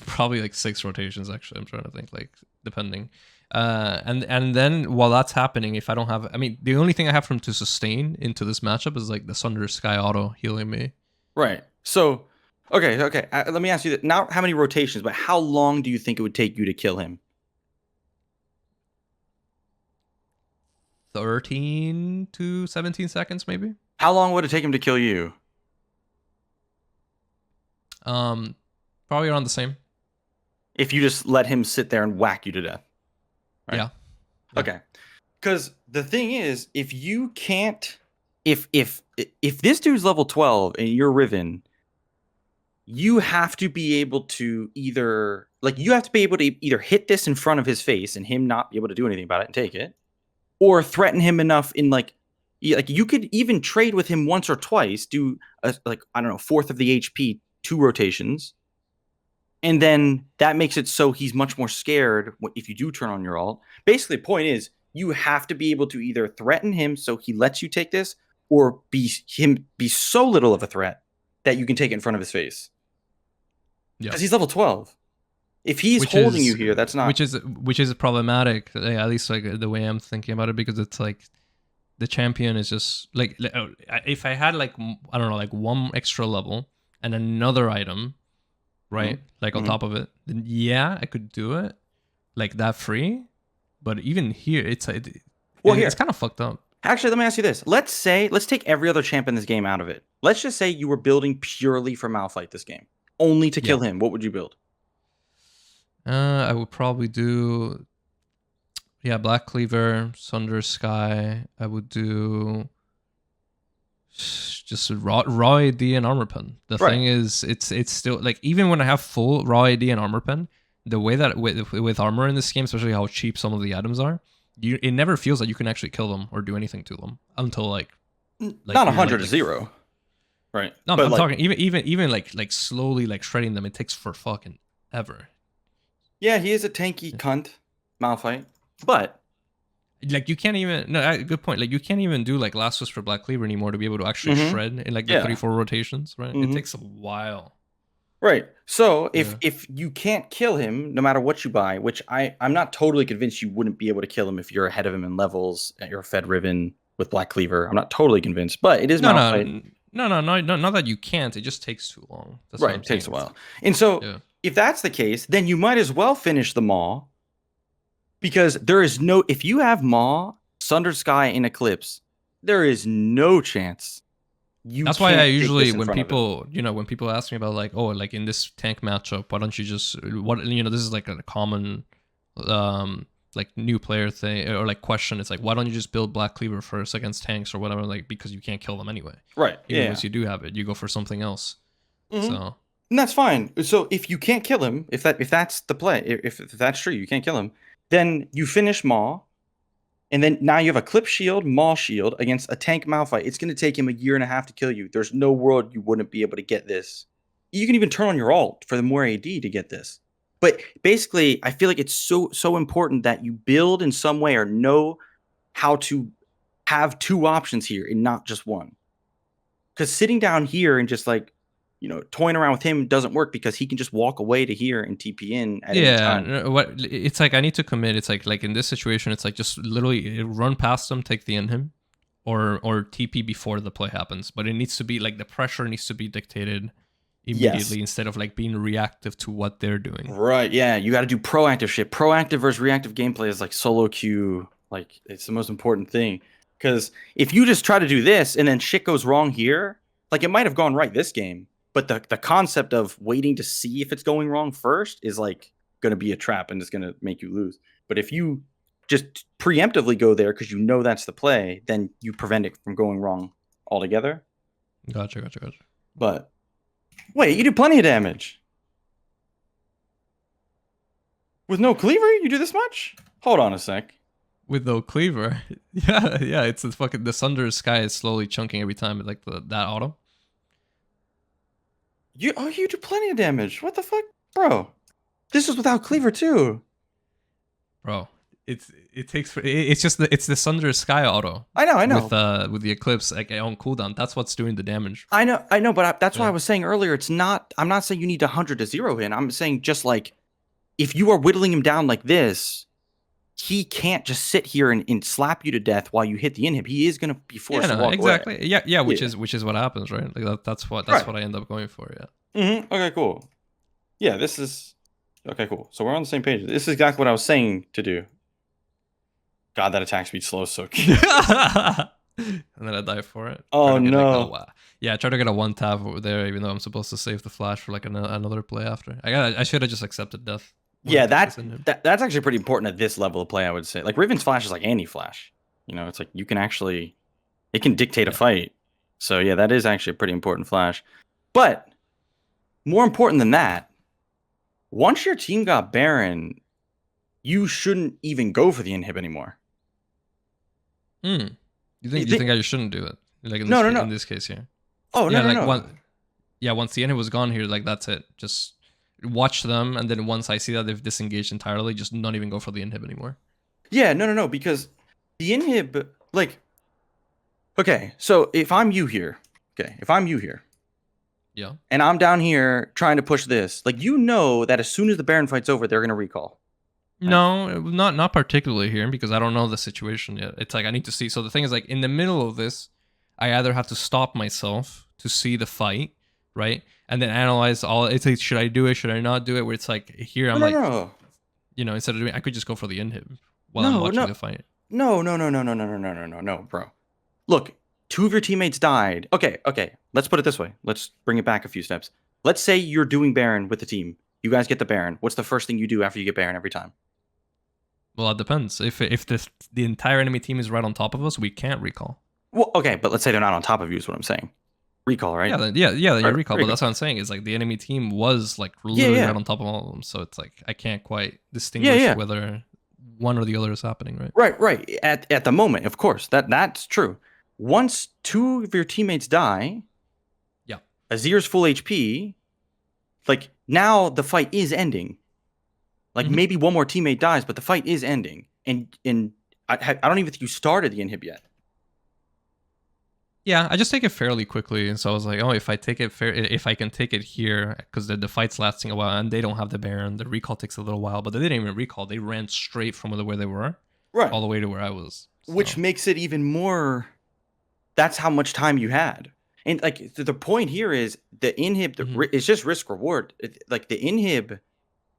probably like 6 rotations. Actually, I'm trying to think. Like depending. And then while that's happening, if I don't have, I mean, the only thing I have from to sustain into this matchup is like the Sunder Sky auto healing me. right? So, okay. Let me ask you that. Not how many rotations, but how long do you think it would take you to kill him? 13 to 17 seconds, maybe. How long would it take him to kill you? Probably around the same. If you just let him sit there and whack you to death. Right? Yeah. Okay. Because the thing is, if you can't, if this dude's level 12 and you're Riven, you have to be able to either hit this in front of his face and him not be able to do anything about it and take it, or threaten him enough in like you could even trade with him once or twice, do a, like, I don't know, fourth of the HP, 2 rotations, and then that makes it so he's much more scared if you do turn on your ult. Basically, the point is you have to be able to either threaten him so he lets you take this, or be so little of a threat that you can take it in front of his face. Because he's level 12. If he's holding you here, that's not... Which is problematic, at least like the way I'm thinking about it, because it's like the champion is just like, if I had like, I don't know, like 1 extra level and another item, right? Mm-hmm. Like on top of it, then yeah, I could do it like that free. But even here, it's kind of fucked up. Actually, let me ask you this. Let's take every other champ in this game out of it. Let's just say you were building purely for Malphite this game, only to kill him. What would you build? I would probably do, Black Cleaver, Sunder Sky. I would do just raw AD and armor pen. The thing is, it's still like, even when I have full raw AD and armor pen, the way that with armor in this game, especially how cheap some of the items are, it never feels like you can actually kill them or do anything to them until like not 100 to 0, right? No, but I'm talking even like slowly like shredding them. It takes for fucking ever. Yeah, he is a tanky cunt, Malphite, but like you can't even good point. Like you can't even do like Last Whisper Black Cleaver anymore to be able to actually shred in like the 3-4 rotations, right? It takes a while. Right. So if you can't kill him, no matter what you buy, which I'm not totally convinced you wouldn't be able to kill him if you're ahead of him in levels and you're fed Riven with Black Cleaver. I'm not totally convinced, but it is Malphite. No, not that you can't. It just takes too long. That's right. It takes a while. And so if that's the case, then you might as well finish the Maw, because there is no, if you have Maw, Sunder Sky, and Eclipse, there is no chance. That's why I usually, when people ask me about like, oh, like in this tank matchup, why don't you just this is like a common like new player thing or like question. It's like, why don't you just build Black Cleaver first against tanks or whatever? Like, because you can't kill them anyway. Right. Even once you do have it, you go for something else. So. And that's fine. So if you can't kill him, if that's the play, if that's true, you can't kill him, then you finish Maw, and then now you have a Clip Shield, Maw Shield against a tank Malphite. It's going to take him 1.5 years to kill you. There's no world you wouldn't be able to get this. You can even turn on your ult for the more AD to get this. But basically, I feel like it's so important that you build in some way or know how to have 2 options here and not just one. Because sitting down here and just like, toying around with him doesn't work, because he can just walk away to here and TP in at any time. What it's like, I need to commit. It's like in this situation, it's like just literally run past them, take the in him, or TP before the play happens. But it needs to be like, the pressure needs to be dictated immediately instead of like being reactive to what they're doing. Right. Yeah. You got to do proactive shit. Proactive versus reactive gameplay is like solo queue. Like, it's the most important thing. Because if you just try to do this and then shit goes wrong here, like, it might have gone right this game, but the concept of waiting to see if it's going wrong first is like going to be a trap and it's going to make you lose. But if you just preemptively go there because that's the play, then you prevent it from going wrong altogether. Gotcha. But wait, you do plenty of damage. With no cleaver, you do this much? Hold on a sec. With no cleaver? Yeah, it's the Sunder Sky is slowly chunking every time, like that auto. You do plenty of damage. What the fuck? Bro. This was without cleaver too. Bro. it's just it's the Sunder Sky auto. I know. With the Eclipse like on cooldown. That's what's doing the damage. I know, but that's why I was saying earlier. I'm not saying you need 100 to 0 him. I'm saying just like if you are whittling him down like this, he can't just sit here and slap you to death while you hit the inhib. He is going to be forced to walk exactly. away. Yeah, which is what happens, right? Like that's what I end up going for. Yeah. Okay, cool. Yeah, this is okay, cool. So we're on the same page. This is exactly what I was saying to do. God, that attack speed slow so cute. And then I die for it. Oh no! Yeah, I try to get a one tap over there, even though I'm supposed to save the flash for like another play after. I should have just accepted death. Yeah, that's actually pretty important at this level of play. I would say, like Riven's flash is like anti-flash. You know, it's like you can actually, it can dictate a fight. So yeah, that is actually a pretty important flash. But more important than that, once your team got Baron, you shouldn't even go for the inhib anymore. You think I shouldn't do it? Like in this case here. Oh yeah, no. Once the inhib was gone here, like that's it. Just watch them, and then once I see that they've disengaged entirely, just not even go for the inhib anymore. Yeah, no, because the inhib, like, okay, so if I'm you here, yeah, and I'm down here trying to push this, like, you know that as soon as the Baron fight's over, they're gonna recall. Right? No, not particularly here because I don't know the situation yet. It's like I need to see. So the thing is, like, in the middle of this, I either have to stop myself to see the fight, right? And then analyze all. It's like, should I do it? Should I not do it? Where it's like here, I'm you know, instead of doing, I could just go for the inhib while I'm watching the fight. No, bro. Look, 2 of your teammates died. Okay. Let's put it this way. Let's bring it back a few steps. Let's say you're doing Baron with the team. You guys get the Baron. What's the first thing you do after you get Baron every time? Well, it depends. If the entire enemy team is right on top of us, we can't recall. Well, okay, but let's say they're not on top of you is what I'm saying. Recall, right? Yeah, you recall. But that's what I'm saying is like the enemy team was like literally right on top of all of them. So it's like I can't quite distinguish whether one or the other is happening, right? Right. At the moment, of course, that's true. Once 2 of your teammates die, Azir's full HP, like now the fight is ending. Like maybe one more teammate dies, but the fight is ending. And I don't even think you started the inhib yet. Yeah, I just take it fairly quickly, and so I was like, oh, if I can take it here, because the fight's lasting a while, and they don't have the Baron, the recall takes a little while, but they didn't even recall. They ran straight from where they were, all the way to where I was. So. Which makes it even more. That's how much time you had, and like the point here is the inhib. It's just risk reward. Like the inhib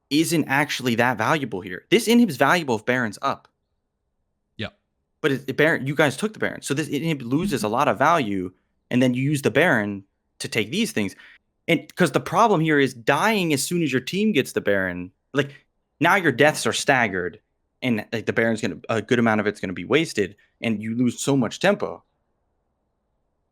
isn't actually that valuable here. This inhib is valuable if Baron's up. But Baron, you guys took the Baron, so this inhib loses a lot of value, and then you use the Baron to take these things, and because the problem here is dying as soon as your team gets the Baron. Like now your deaths are staggered, and like the Baron's a good amount of it's gonna be wasted, and you lose so much tempo.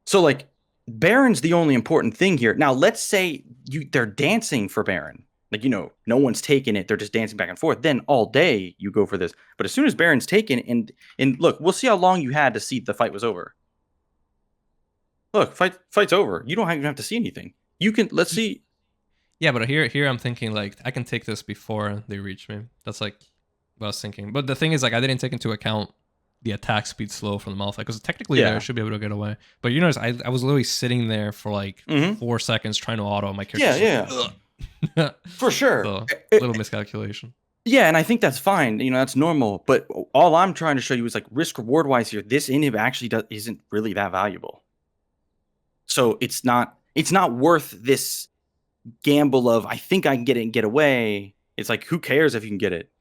So like Baron's the only important thing here. Now let's say they're dancing for Baron. Like, you know, no one's taking it. They're just dancing back and forth. Then all day you go for this. But as soon as Baron's taken, and look, we'll see how long you had to see the fight was over. Look, fight's over. You don't even have to see anything. You can, let's see. Yeah, but here I'm thinking like I can take this before they reach me. That's like what I was thinking. But the thing is, like, I didn't take into account the attack speed slow from the Malphite, because technically there I should be able to get away. But you notice I was literally sitting there for like 4 seconds trying to auto my character. For sure. So, little miscalculation. Yeah, and I think that's fine. You know, that's normal. But all I'm trying to show you is like risk reward wise here, this inhib actually isn't really that valuable. So it's not worth this gamble of I think I can get it and get away. It's like, who cares if you can get it?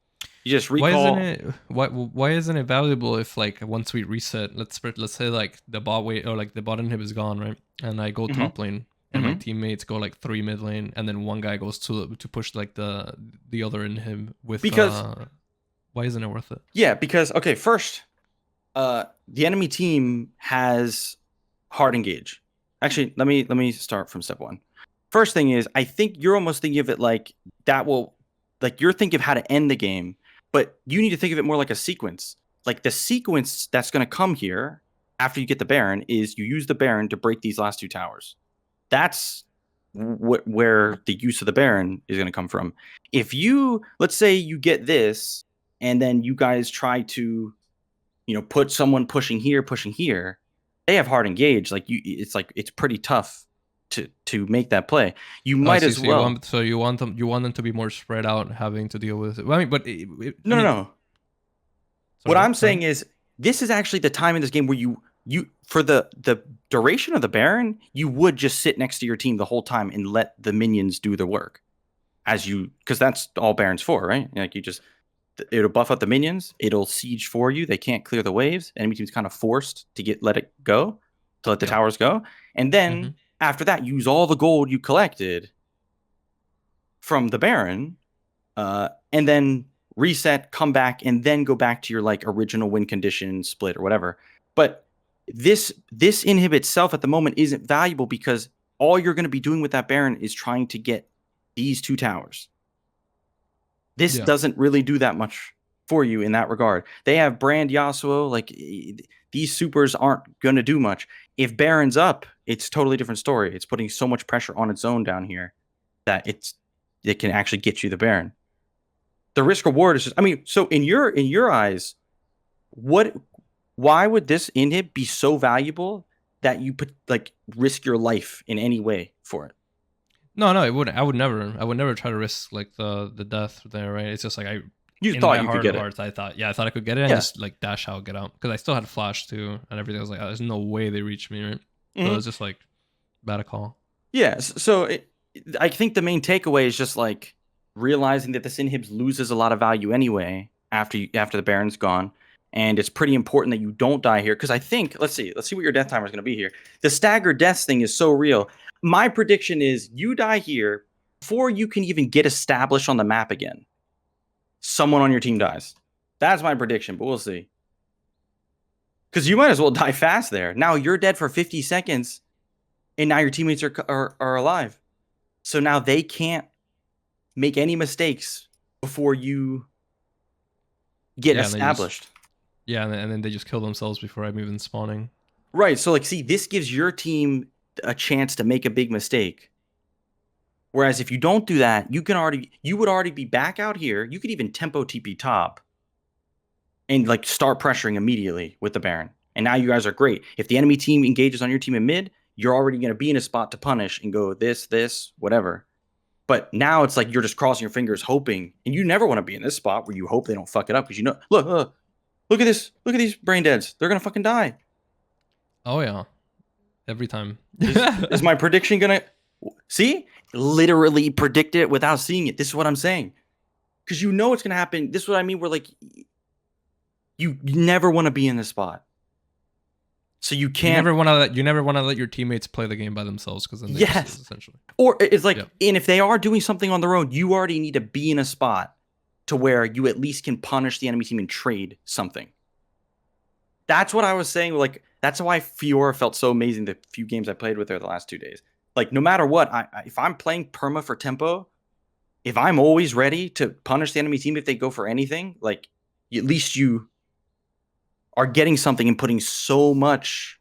You just recall. Why isn't it valuable if like once we reset, let's say like the bot wait or like the bot inhib is gone, right? And I go top lane. And my teammates go like 3 mid lane, and then one guy goes to push like the other inhib with. Because why isn't it worth it? Yeah, because okay, first, the enemy team has hard engage. Actually, let me start from step 1. First thing is, I think you're almost thinking of it like that will, like you're thinking of how to end the game, but you need to think of it more like a sequence. Like the sequence that's going to come here after you get the Baron is you use the Baron to break these last 2 towers. That's where the use of the Baron is going to come from. If you, let's say you get this and then you guys try to, put someone pushing here, they have hard engage. Like it's pretty tough to make that play. You might as well. You want them to be more spread out, having to deal with it. Well, I mean, but No. Sorry, what I'm saying is, this is actually the time in this game where you for the duration of the Baron, you would just sit next to your team the whole time and let the minions do the work, because that's all Baron's for, right? Like it'll buff out the minions, it'll siege for you. They can't clear the waves. Enemy team's kind of forced to let it go, to let the towers go, and then after that, use all the gold you collected from the Baron, and then reset, come back, and then go back to your like original win condition split or whatever. But this inhib itself at the moment isn't valuable, because all you're going to be doing with that Baron is trying to get these 2 towers. This doesn't really do that much for you in that regard. They have Brand Yasuo. Like, these supers aren't going to do much. If Baron's up, it's a totally different story. It's putting so much pressure on its own down here that it can actually get you the Baron. The risk reward is just, I mean, so in your eyes, why would this inhib be so valuable that you put like risk your life in any way for it? No, it wouldn't. I would never try to risk like the death there, right? It's just like you thought you could get it. I thought I could get it and just like dash out, get out, because I still had flash too and everything. I was like, oh, there's no way they reach me, right? So it was just like bad call. Yeah. So I think the main takeaway is just like realizing that this inhib loses a lot of value anyway after the Baron's gone, and it's pretty important that you don't die here. Because I think let's see what your death timer is going to be here. The staggered deaths thing is so real. My prediction is you die here before you can even get established on the map again. Someone on your team dies. That's my prediction, but we'll see. Because you might as well die fast there. Now you're dead for 50 seconds, and now your teammates are alive. So now they can't make any mistakes before you get established. And then they just kill themselves before I'm even spawning. Right. So like, see, this gives your team a chance to make a big mistake. Whereas if you don't do that, you would already be back out here. You could even tempo TP top and like start pressuring immediately with the Baron. And now you guys are great. If the enemy team engages on your team in mid, you're already going to be in a spot to punish and go this, whatever. But now it's like you're just crossing your fingers, hoping, and you never want to be in this spot where you hope they don't fuck it up, because look at this, look at these brain deads. They're gonna fucking die. Oh yeah. Every time. Is my prediction gonna see? Literally predict it without seeing it. This is what I'm saying. Because you know it's gonna happen. This is what I mean. We're like, you never want to be in this spot. So you can't. You never want to let your teammates play the game by themselves, because then they lose, essentially. Or it's like, and if they are doing something on their own, you already need to be in a spot to where you at least can punish the enemy team and trade something. That's what I was saying. Like, that's why Fiora felt so amazing the few games I played with her the last 2 days. Like, no matter what, if I'm playing perma for tempo, if I'm always ready to punish the enemy team if they go for anything, like, at least you are getting something and putting so much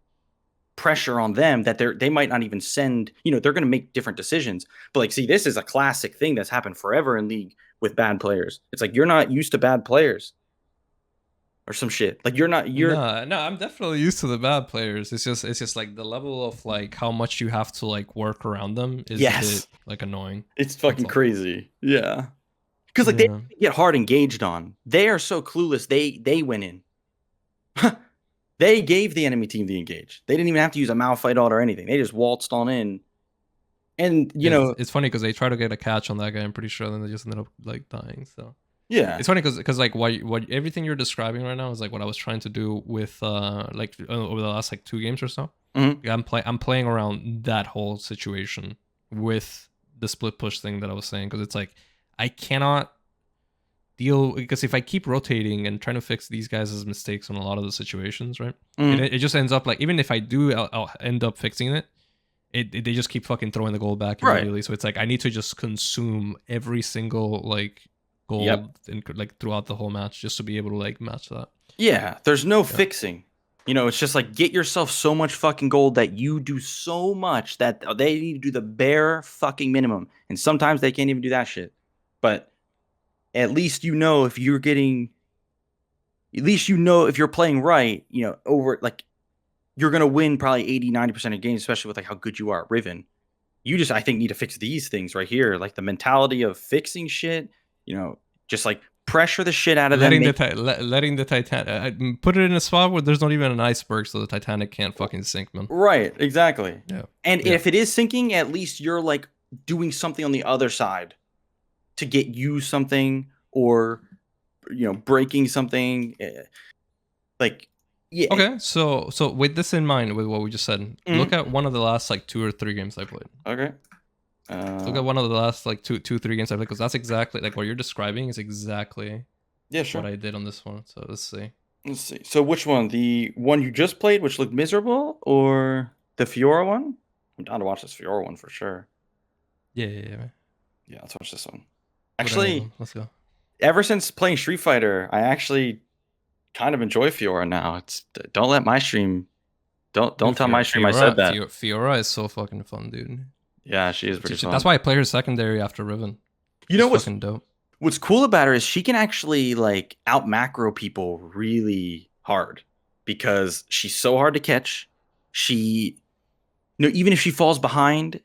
pressure on them that they might not even send, they're going to make different decisions. But like, see, this is a classic thing that's happened forever in League with bad players. It's like, you're not used to bad players or some shit. Like, no, I'm definitely used to the bad players. It's just like the level of like how much you have to like work around them is a bit, like, annoying. It's fucking crazy. Yeah. Because like, they get hard engaged on. They are so clueless. They went in. They gave the enemy team the engage. They didn't even have to use a Malphite ult or anything. They just waltzed on in. And it's funny because they try to get a catch on that guy, I'm pretty sure, then they just ended up like dying. So yeah, it's funny because like what everything you're describing right now is like what I was trying to do with like over the last like 2 games or so. I'm playing around that whole situation with the split push thing that I was saying, because it's like I cannot deal, because if I keep rotating and trying to fix these guys' mistakes on a lot of the situations, right? And it just ends up like, even if I do, I'll end up fixing it. They just keep fucking throwing the gold back immediately. Right. So it's like I need to just consume every single like gold and like throughout the whole match just to be able to like match that. Yeah, there's no fixing. It's just like, get yourself so much fucking gold that you do so much that they need to do the bare fucking minimum. And sometimes they can't even do that shit. But at least if you're getting at least you know if you're playing right, you know, over like you're gonna win probably 80-90% of games, especially with like how good you are at Riven. You just, I think, need to fix these things right here, like the mentality of fixing shit. You know, just like pressure the shit out of them. Letting the Titanic put it in a spot where there's not even an iceberg, so the Titanic can't fucking sink, man. Right, exactly. Yeah. And if it is sinking, at least you're like doing something on the other side to get you something, or you know, breaking something. Like, yeah. Okay, so with this in mind, with what we just said, look at one of the last like 2 or 3 games I played. Okay. Look at one of the last like 3 games I played, because that's exactly like what you're describing is exactly what I did on this one. So let's see. Let's see. So which one? The one you just played, which looked miserable, or the Fiora one? I'm down to watch this Fiora one for sure. Yeah. Yeah, let's watch this one. Actually, let's go. Ever since playing Street Fighter, I actually kind of enjoy Fiora now. It's don't let my stream, don't tell my stream I said that. Fiora is so fucking fun, dude. Yeah, she is pretty fun. That's why I play her secondary after Riven. You know what's fucking dope? What's cool about her is she can actually like out macro people really hard because she's so hard to catch. She, you know, even if she falls behind,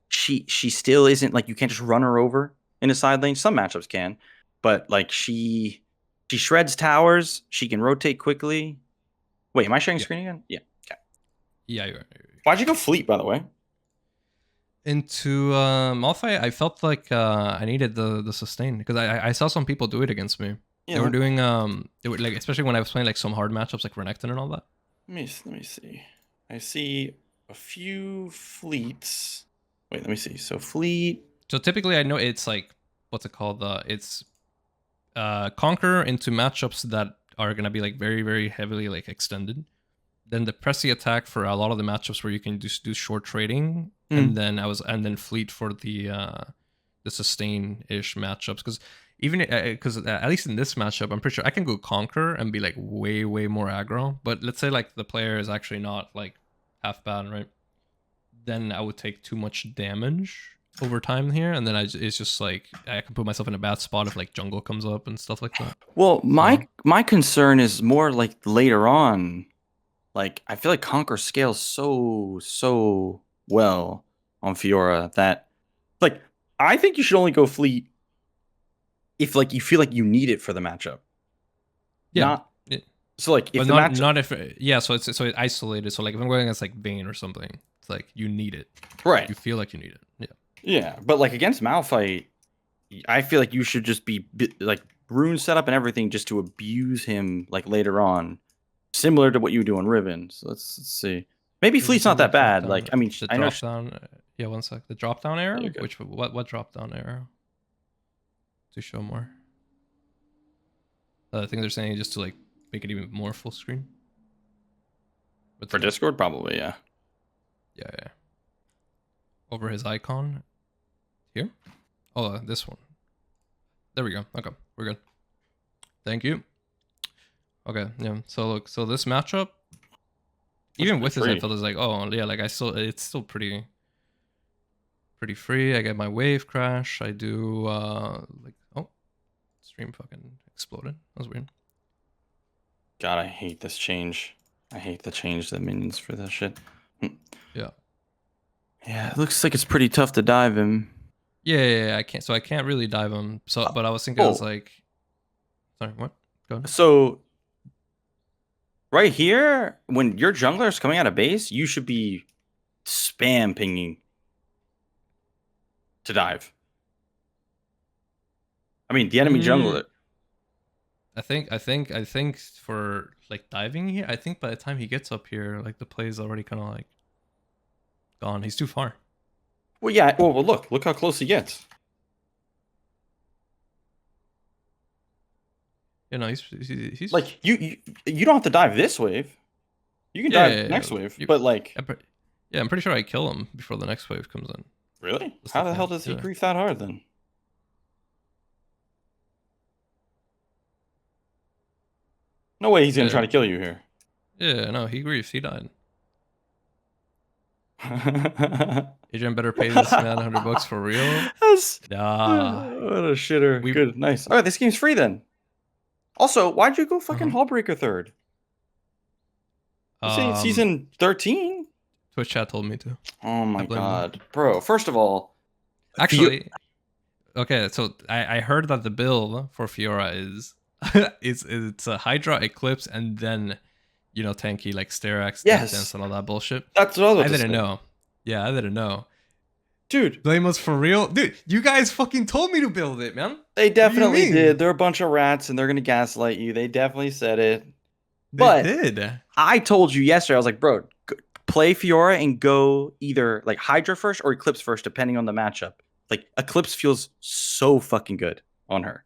she still isn't like, you can't just run her over in a side lane. Some matchups can, but like she shreds towers. She can rotate quickly. Wait, am I sharing screen again? Yeah. Okay. Yeah, you are. Why'd you go Fleet, by the way? Into Malphite, I felt like I needed the sustain, because I saw some people do it against me. Yeah, they were doing they were like, especially when I was playing like some hard matchups like Renekton and all that. Let me see. I see a few Fleets. Wait, let me see. So Fleet. So typically I know it's like, what's it called? It's Conquer into matchups that are gonna be like very, very heavily like extended. Then the pressy attack for a lot of the matchups where you can just do short trading, and then Fleet for the sustain-ish matchups. Because even because at least in this matchup, I'm pretty sure I can go Conquer and be like way more aggro. But let's say like the player is actually not like half bad, right? Then I would take too much damage over time here, and then it's just like I can put myself in a bad spot if like jungle comes up and stuff like that. Well, my concern is more like later on. Like, I feel like Conquer scales so well on Fiora that, like, I think you should only go Fleet if, like, you feel like you need it for the matchup. Yeah. So, like, if but the matchup... not if... Yeah, so it's isolated. So, like, if I'm going against, like, Vayne or something, it's like, you need it. Right. You feel like you need it. Yeah. Yeah, but, like, against Malphite, I feel like you should just be, like, rune setup and everything just to abuse him, like, later on. Similar to what you do on Riven. So let's see. Maybe Fleet's not that bad. Like, I mean, I know. Yeah, one sec. The drop down arrow. What drop down arrow? To show more. I think they're saying just to like make it even more full screen. But for Discord, probably, yeah. Yeah. Over his icon. Here. Oh, this one. There we go. Okay, we're good. Thank you. Okay, yeah. So look, so this matchup, even with this, I felt it's like, oh yeah, like it's still pretty free. I get my wave crash. I do like, oh, stream fucking exploded. That was weird. God, I hate this change. I hate the change the minions for this shit. Yeah. Yeah, it looks like it's pretty tough to dive him. Yeah, I can't. So I can't really dive him. So, but I was thinking, I was like, sorry, what? Go ahead. So. Right here, when your jungler is coming out of base, you should be spam pinging to dive. I mean, the enemy jungler. I think for like diving here, I think by the time he gets up here, like the play is already kind of like gone. He's too far. Well, yeah. Well, look how close he gets. You know, he's like you don't have to dive this wave. You can dive next wave, but like I'm pretty sure I kill him before the next wave comes in. Really? How the hell does he grief that hard then? No way he's gonna try to kill you here. Yeah, no, he griefs. He died. Adrian better pay this man $100 for real. Nah. What a shitter. Good, nice. All right, this game's free then. Also, why'd you go fucking Uh-huh. Hullbreaker third? This ain't season 13. Twitch chat told me to. Oh I my blame them. god, bro! First of all, Actually, okay, so I heard that the build for Fiora is it's a Hydra Eclipse and then tanky like Sterak's Death Dance yes, and all that bullshit. that's what I was I about to didn't say, know. Yeah, I didn't know. dude. Blame us for real, dude. You guys fucking told me to build it, man. They What do you definitely mean? did. They're a bunch of rats, and they're gonna gaslight you. They definitely said it. They But did. I told you yesterday. I was like, bro, play Fiora and go either like Hydra first or Eclipse first, depending on the matchup. Like Eclipse feels so fucking good on her.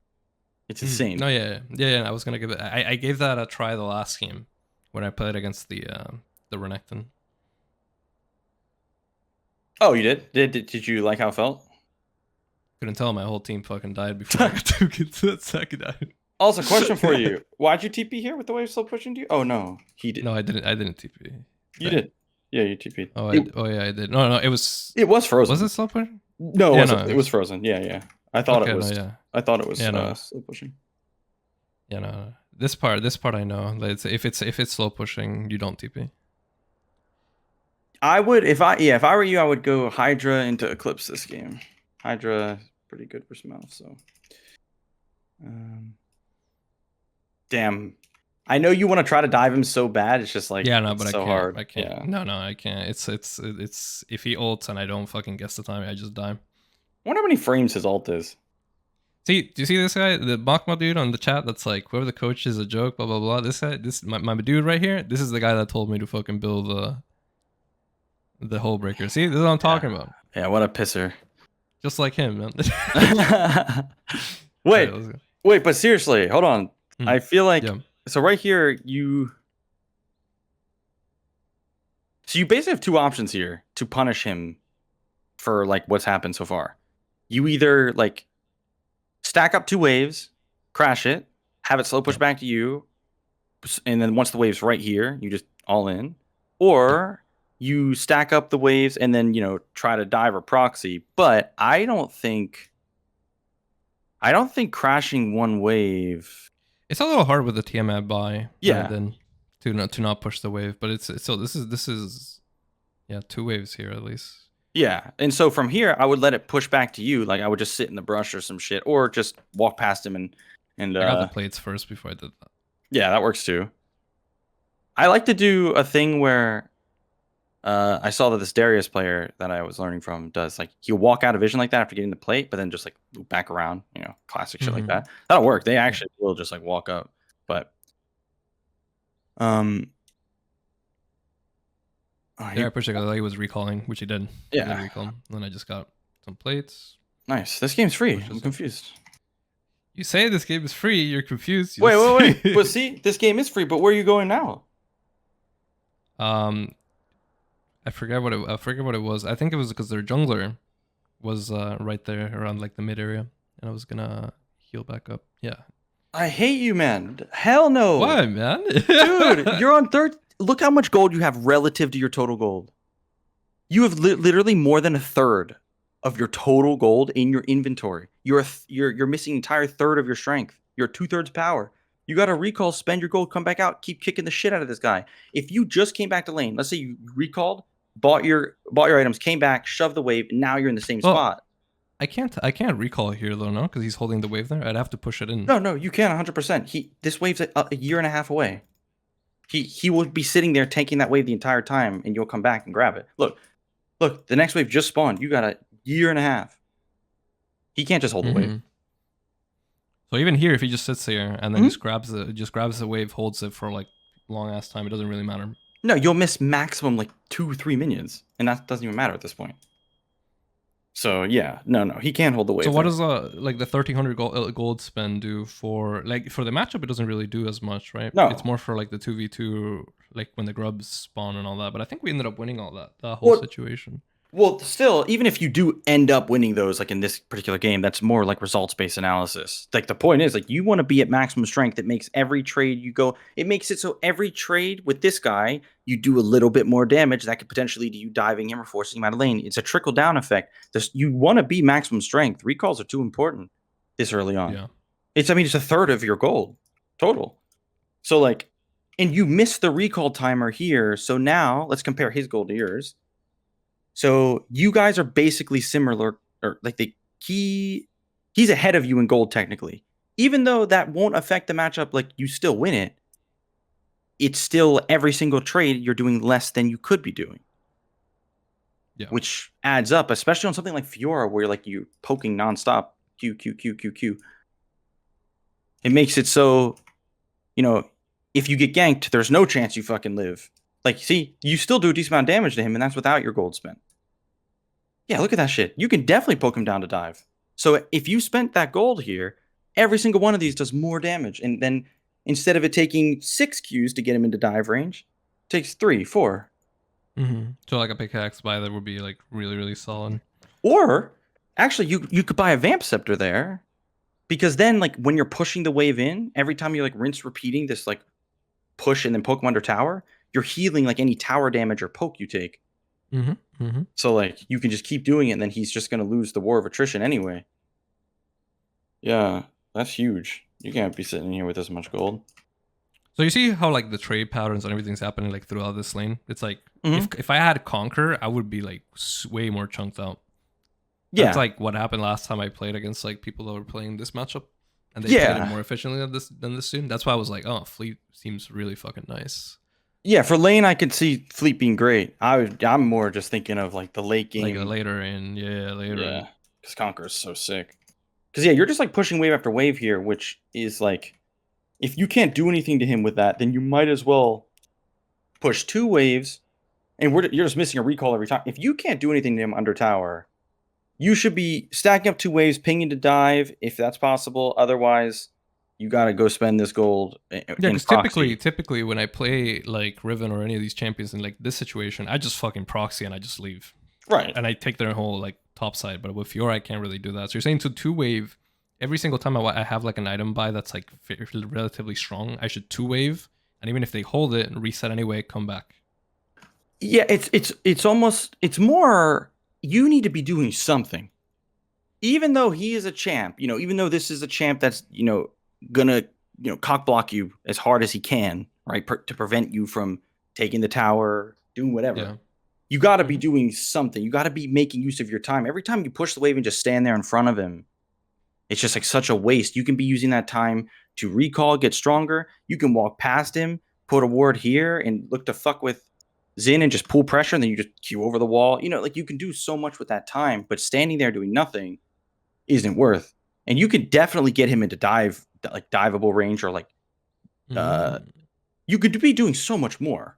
It's insane. No, yeah. I was gonna give it. I gave that a try the last game when I played against the Renekton. Oh, you did? Did you like how it felt? Couldn't tell my whole team fucking died before I got to get to that second item. Also, question for you: why'd you TP here with the wave still pushing you? Oh no, he did. No, I didn't. I didn't TP. You did. Yeah, you TP'd. Oh, yeah, I did. No, it was. It was frozen. Was it slow push? No, it Yeah, wasn't. no, It was frozen. Yeah. I thought it was. No, yeah. I thought it was Yeah, no. slow pushing. Yeah, no. This part I know. Like, if it's slow pushing, you don't TP. I would if I were you, I would go Hydra into Eclipse this game. Hydra pretty good for smell, so damn. I know you want to try to dive him so bad, it's just like Yeah, no, but I so can't. hard. I can't. Yeah. No, I can't. It's if he ults and I don't fucking guess the time, I just die. I wonder how many frames his ult is. See, do you see this guy, the Bakma dude on the chat? That's like, whoever the coach is a joke, blah blah blah. This guy, my dude right here. This is the guy that told me to fucking build the Hull Breaker. See, this is what I'm talking about. Yeah, what a pisser. Just like him, man. Wait, Right, wait, but seriously, hold on. I feel like so right here so you basically have two options here to punish him for like what's happened so far. You either like stack up two waves, crash it, have it slow push back to you, and then once the wave's right here, you just all in, or you stack up the waves and then try to dive or proxy. But I don't think crashing one wave. It's a little hard with the TMAP buy. Yeah. Then to not push the wave, but it's so this is two waves here at least. Yeah, and so from here, I would let it push back to you. Like I would just sit in the brush or some shit, or just walk past him and I got the plates first before I did that. Yeah, that works too. I like to do a thing where I saw that this Darius player that I was learning from does, like he'll walk out of vision like that after getting the plate, but then just like loop back around, classic shit like that. That'll work. They actually will just like walk up, but I pushed it because he was recalling, which he did. Yeah. He did recall. Then I just got some plates. Nice. This game's free. I'm confused. You say this game is free. You're confused. Wait. But see, this game is free. But where are you going now? I forget what it was. I think it was because their jungler was right there around like the mid area, and I was gonna heal back up. Yeah. I hate you, man. Hell no. Why, man? Dude, you're on third. Look how much gold you have relative to your total gold. You have literally more than a third of your total gold in your inventory. You're missing an entire third of your strength. You're 2/3 power. You got to recall, spend your gold, come back out, keep kicking the shit out of this guy. If you just came back to lane, let's say you recalled, bought your items, came back, shoved the wave, and now you're in the same spot. I can't recall here though, no, because he's holding the wave there. I'd have to push it in. No, you can 100%. This wave's a year and a half away. He will be sitting there tanking that wave the entire time, and you'll come back and grab it. Look, the next wave just spawned. You got a year and a half. He can't just hold the wave. So even here, if he just sits here and then just grabs the wave, holds it for like long ass time, it doesn't really matter. No, you'll miss maximum like 2-3 minions, and that doesn't even matter at this point. So yeah, no, he can't hold the wave. So what does like the 1300 gold spend do for the matchup? It doesn't really do as much, right? No, it's more for like the 2v2, like when the grubs spawn and all that. But I think we ended up winning all that whole situation. Well, still, even if you do end up winning those, like in this particular game, that's more like results-based analysis. Like the point is, like you want to be at maximum strength. It makes every trade you go. It makes it so every trade with this guy, you do a little bit more damage. That could potentially lead to you diving him or forcing him out of lane. It's a trickle-down effect. You want to be maximum strength. Recalls are too important this early on. Yeah. It's a third of your gold. total. So like, and you missed the recall timer here. So now let's compare his gold to yours. So you guys are basically similar, or like he's ahead of you in gold technically. Even though that won't affect the matchup, like you still win it. It's still every single trade you're doing less than you could be doing. Yeah. Which adds up, especially on something like Fiora, where like you're poking nonstop, Q, Q, Q, Q, Q. It makes it so, you know, if you get ganked, there's no chance you fucking live. Like, see, you still do a decent amount of damage to him, and that's without your gold spent. Yeah, look at that shit. You can definitely poke him down to dive. So if you spent that gold here, every single one of these does more damage. And then instead of it taking 6 Qs to get him into dive range, it takes 3, 4. So like a pickaxe buy that would be like really, really solid. Or actually, you could buy a Vamp Scepter there, because then like when you're pushing the wave in, every time you like rinse repeating this like push and then poke him under tower, you're healing like any tower damage or poke you take. So like you can just keep doing it, and then he's just gonna lose the war of attrition anyway. Yeah, that's huge. You can't be sitting here with this much gold. So you see how like the trade patterns and everything's happening like throughout this lane. It's like if I had Conquer, I would be like way more chunked out. Yeah, that's like what happened last time I played against like people that were playing this matchup, and they played it more efficiently than this soon. That's why I was like, oh, Fleet seems really fucking nice. Yeah, for lane, I could see Fleet being great. I'm more just thinking of like the late game, like later in, later. Yeah, because Conquer is so sick. Because yeah, you're just like pushing wave after wave here, which is like, if you can't do anything to him with that, then you might as well push 2 waves, and you're just missing a recall every time. If you can't do anything to him under tower, you should be stacking up 2 waves, pinging to dive if that's possible. Otherwise, you gotta go spend this gold. Yeah, because typically when I play like Riven or any of these champions in like this situation, I just fucking proxy and I just leave. Right. And I take their whole like top side. But with Fiora, I can't really do that. So you're saying to 2 wave, every single time I have like an item buy that's like relatively strong, I should 2 wave, and even if they hold it and reset anyway, come back. Yeah, it's almost, it's more, you need to be doing something. Even though he is a champ, even though this is a champ that's, gonna, cock block you as hard as he can, right? To prevent you from taking the tower, doing whatever. Yeah. You got to be doing something. You got to be making use of your time. Every time you push the wave and just stand there in front of him, it's just like such a waste. You can be using that time to recall, get stronger. You can walk past him, put a ward here, and look to fuck with Xin and just pull pressure, and then you just Q over the wall. Like you can do so much with that time, but standing there doing nothing isn't worth. And you could definitely get him into diveable range, or like you could be doing so much more.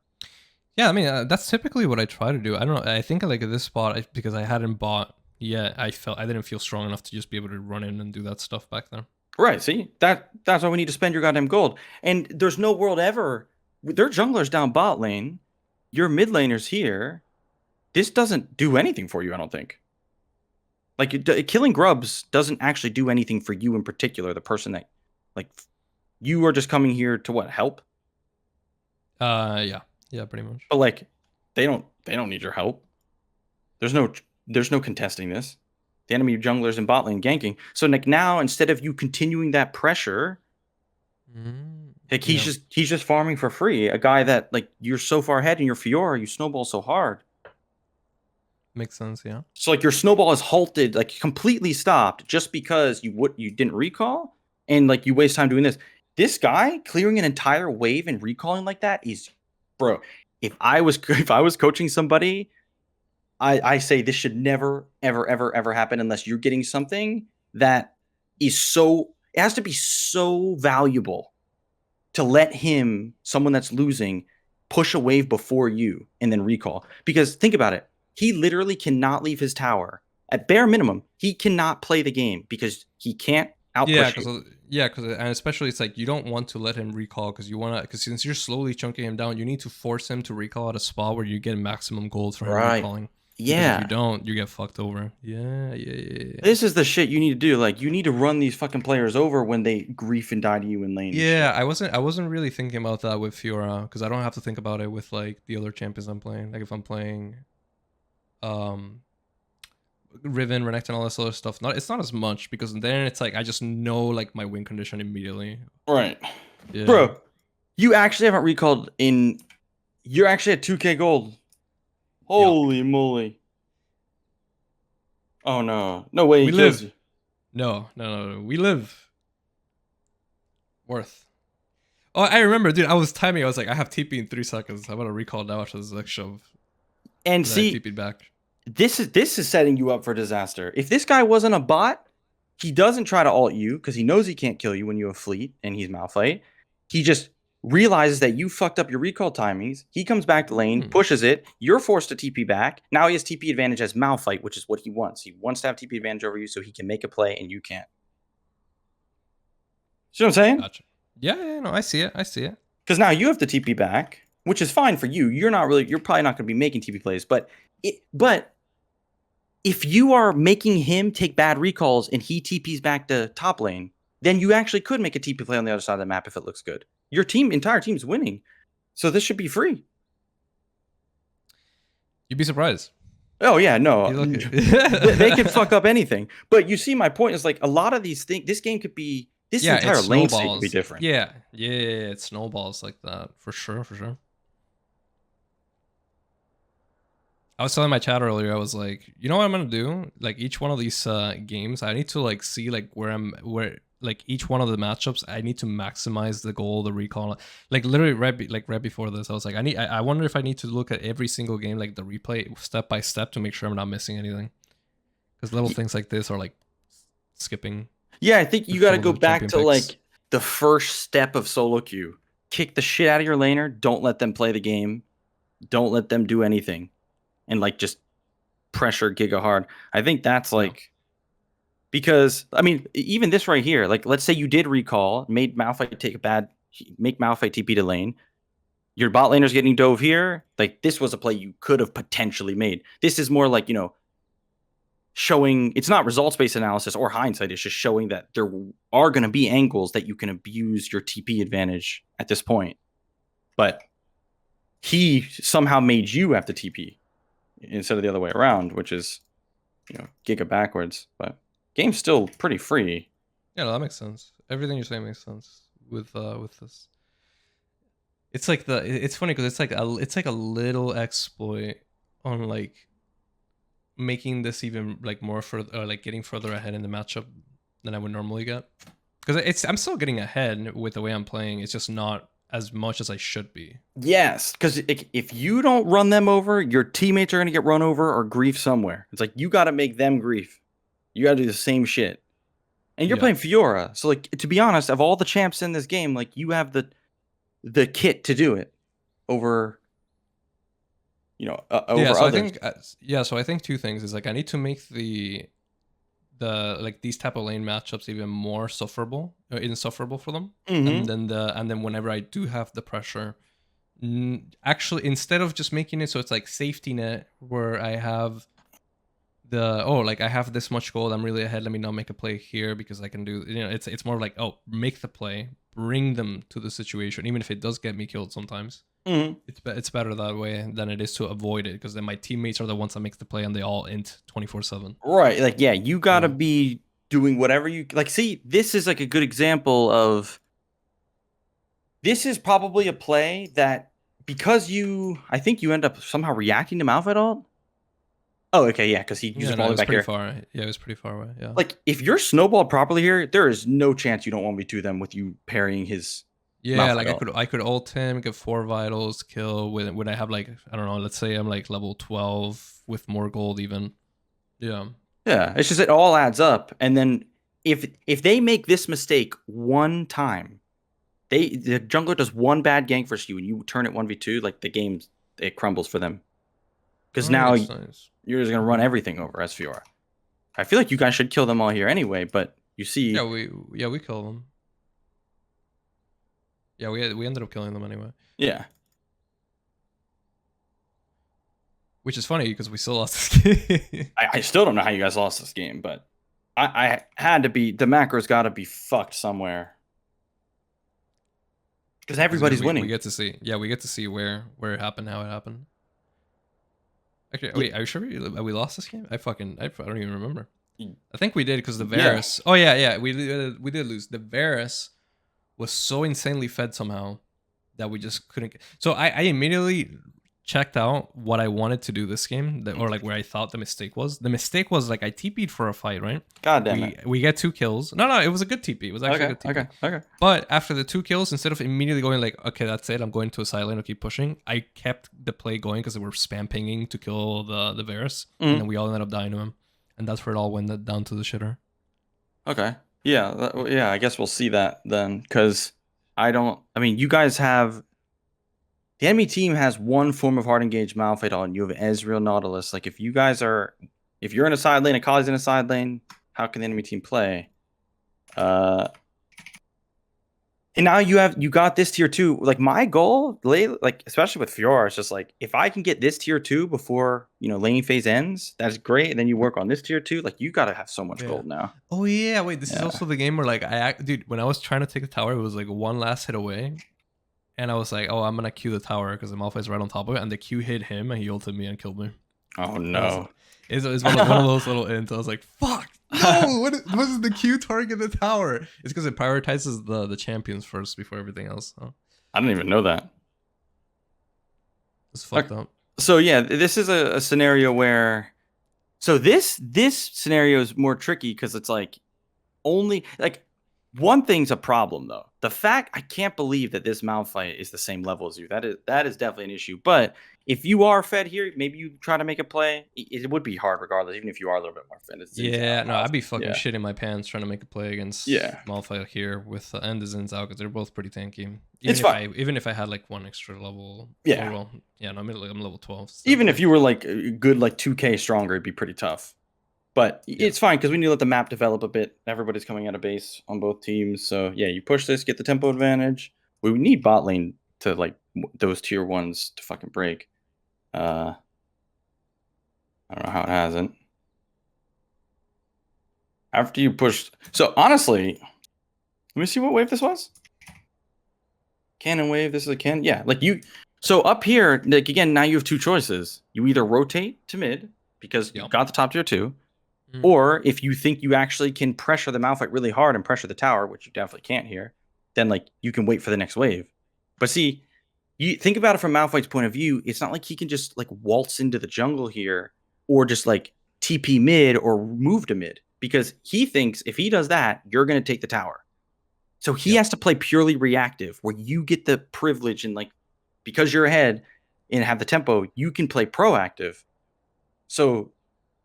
Yeah, I mean that's typically what I try to do. I don't know. I think like at this spot, because I hadn't bought yet, I didn't feel strong enough to just be able to run in and do that stuff back there. Right. See, that's why we need to spend your goddamn gold. And there's no world ever. Their junglers down bot lane. Your mid laners here. This doesn't do anything for you, I don't think. Like killing grubs doesn't actually do anything for you in particular. The person that, like, you are just coming here to what, help? Yeah, pretty much. But like, they don't need your help. There's no contesting this. The enemy junglers in bot lane ganking. So like now, instead of you continuing that pressure, like he's just farming for free. A guy that like you're so far ahead in your Fiora, you snowball so hard. Makes sense, yeah. So like your snowball is halted, like completely stopped, just because you didn't recall, and like you waste time doing this. This guy clearing an entire wave and recalling like that is, bro. If I was coaching somebody, I say this should never, ever, ever, ever happen unless you're getting something that is so, it has to be so valuable to let someone that's losing, push a wave before you and then recall. Because think about it. He literally cannot leave his tower. At bare minimum, he cannot play the game because he can't outpush you. And especially it's like you don't want to let him recall because since you're slowly chunking him down, you need to force him to recall at a spot where you get maximum gold for him recalling. Yeah. If you don't, you get fucked over. Yeah. This is the shit you need to do. Like, you need to run these fucking players over when they grief and die to you in lane. Yeah, I wasn't really thinking about that with Fiora, because I don't have to think about it with like the other champions I'm playing. Like if I'm playing Riven, Renekton, and all this other stuff. It's not as much because then it's like I just know like my win condition immediately. Right. Yeah. Bro, you actually haven't recalled in. You're actually at 2K gold. Holy moly. Oh no. No way he We kills live. you. No. We live. Worth. Oh, I remember, dude. I was timing. I was like, I have TP in 3 seconds. I'm gonna recall now after this next shove. And And then I see, TP'd back. this is setting you up for disaster. If this guy wasn't a bot, he doesn't try to ult you because he knows he can't kill you when you have fleet and he's Malphite. He just realizes that you fucked up your recall timings. He comes back to lane, pushes it. You're forced to TP back. Now he has TP advantage as Malphite, which is what he wants. He wants to have TP advantage over you so he can make a play and you can't. See what I'm saying? Gotcha. Yeah, no, I see it. Because now you have to TP back, which is fine for you. You're probably not going to be making TP plays, but if you are making him take bad recalls and he TPs back to top lane, then you actually could make a TP play on the other side of the map if it looks good. Your entire team's winning. So this should be free. You'd be surprised. Oh, yeah, no. They could fuck up anything. But you see, my point is like a lot of these things, this game could be, this entire lane state could be different. Yeah, it snowballs like that. For sure. I was telling my chat earlier, I was like, you know what I'm gonna do? Like each one of these games, I need to like see like where like each one of the matchups, I need to maximize the goal, the recall. Like literally right before this, I was like, I wonder if I need to look at every single game, like the replay step by step to make sure I'm not missing anything. Because little things like this are like skipping. Yeah, I think you got to go back to like the first step of solo queue. Kick the shit out of your laner. Don't let them play the game. Don't let them do anything. And like just pressure Giga hard. I think that's like because I mean even this right here, like let's say you did recall, made Malphite make Malphite TP to lane. Your bot laner's getting dove here. Like this was a play you could have potentially made. This is more like, showing it's not results-based analysis or hindsight. It's just showing that there are going to be angles that you can abuse your TP advantage at this point. But he somehow made you have to TP instead of the other way around, which is, Giga backwards. But game's still pretty free. Yeah, no, that makes sense. Everything you're saying makes sense with this. It's like it's funny because it's like a little exploit on like making this even like more further, like getting further ahead in the matchup than I would normally get. Because I'm still getting ahead with the way I'm playing. It's just not as much as I should be. Yes, because if you don't run them over, your teammates are going to get run over or grief somewhere. It's like you got to make them grief. You got to do the same shit. And you're playing Fiora. So like to be honest, of all the champs in this game, like you have the kit to do it over over so others. So I think two things is like I need to make the like these type of lane matchups even more insufferable for them. And then whenever I do have the pressure, actually instead of just making it so it's like safety net where I have I have this much gold, I'm really ahead, let me not make a play here because I can do it's more like make the play, bring them to the situation even if it does get me killed sometimes. It's better that way than it is to avoid it because then my teammates are the ones that make the play and they all int 24/7. Right, like you gotta be doing whatever you like. See, this is like a good example of. This is probably a play that because I think you end up somehow reacting to Malphite ult. Oh, okay, yeah, because he just falling back here. Far. Yeah, it was pretty far away. Yeah. Like if you're snowballed properly here, there is no chance you don't 1v2 them with you parrying his. Yeah, like I could ult him, get 4 vitals, kill when I have like I don't know, let's say I'm like level 12 with more gold even. Yeah. Yeah, it's just it all adds up, and then if they make this mistake one time, the jungler does one bad gank versus you, and you turn it 1v2, like the game it crumbles for them. Because now you're just gonna run everything over as Fiora. I feel like you guys should kill them all here anyway, but you see. Yeah, we kill them. Yeah, we ended up killing them anyway. Yeah. Which is funny because we still lost this game. I still don't know how you guys lost this game, but I had to be the macros got to be fucked somewhere. Because everybody's winning. We get to see. Yeah, we get to see where it happened, how it happened. Okay, wait, are you sure we lost this game? I don't even remember. Y- I think we did because the Yeah. Varus. Oh yeah, we did lose. The Varus was so insanely fed somehow that we just couldn't. So I immediately checked out what I wanted to do this game, or like where I thought the mistake was. The mistake was like I TP'd for a fight, right? God damn it. We get 2 kills. No, it was a good TP. It was actually a good TP. Okay. But after the 2 kills, instead of immediately going like, okay, that's it, I'm going to a side lane to keep pushing, I kept the play going because they were spam pinging to kill the Varus, and then we all ended up dying to him, and that's where it all went down to the shitter. Okay. Yeah. Yeah. I guess we'll see that then, because I mean, you guys have. The enemy team has one form of hard engaged Malphite on. You have Ezreal, Nautilus. Like, if you're in a side lane, Akali's in a side lane, how can the enemy team play? And now you got this tier 2. Like, my goal, like especially with Fiora, is just like, if I can get this tier 2 before laning phase ends, that's great. And then you work on this tier 2. Like, you gotta have so much gold now. Oh yeah, wait, this is also the game where like dude, when I was trying to take the tower, it was like one last hit away. And I was like, oh, I'm gonna Q the tower because the Malphite's right on top of it, and the Q hit him, and he ulted me and killed me. Oh no! It's one of those little ints. I was like, fuck, no! What is the Q target the tower? It's because it prioritizes the champions first before everything else. So. I didn't even know that. It's fucked up. So yeah, this is a scenario where, so this scenario is more tricky because it's like only like. One thing's a problem though. The fact I can't believe that this Malphite is the same level as you. That is definitely an issue. But if you are fed here, maybe you try to make a play. It would be hard regardless, even if you are a little bit more fed. Yeah, no, I'd be fucking shitting my pants trying to make a play against Malphite here with and the Zins out because they're both pretty tanky. It's fine. Even if I had like one extra level. Yeah. Well, yeah, no, I'm level 12. So. Even if you were like good, like 2K stronger, it'd be pretty tough. But it's fine because we need to let the map develop a bit. Everybody's coming out of base on both teams. So, yeah, you push this, get the tempo advantage. We need bot lane to, like, those tier 1s to fucking break. I don't know how it hasn't. After you push... So, honestly, let me see what wave this was. Cannon wave. This is a cannon. Yeah, like you... So, up here, like, again, now you have 2 choices. You either rotate to mid because you got the top tier 2. Or if you think you actually can pressure the Malphite really hard and pressure the tower, which you definitely can't here, then like you can wait for the next wave. But see, you think about it from Malphite's point of view, it's not like he can just like waltz into the jungle here or just like TP mid or move to mid because he thinks if he does that, you're going to take the tower. So he has to play purely reactive where you get the privilege and like because you're ahead and have the tempo, you can play proactive. So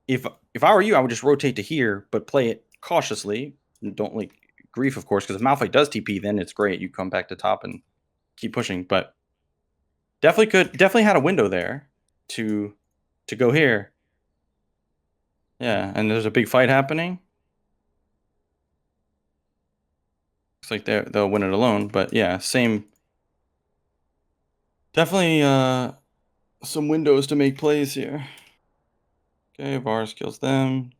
if I were you, I would just rotate to here, but play it cautiously. And don't like grief, of course, because if Malphite does TP, then it's great. You come back to top and keep pushing. But definitely had a window there to go here. Yeah, and there's a big fight happening. Looks like they'll win it alone, but yeah, same. Definitely some windows to make plays here. Okay, Varus kills them.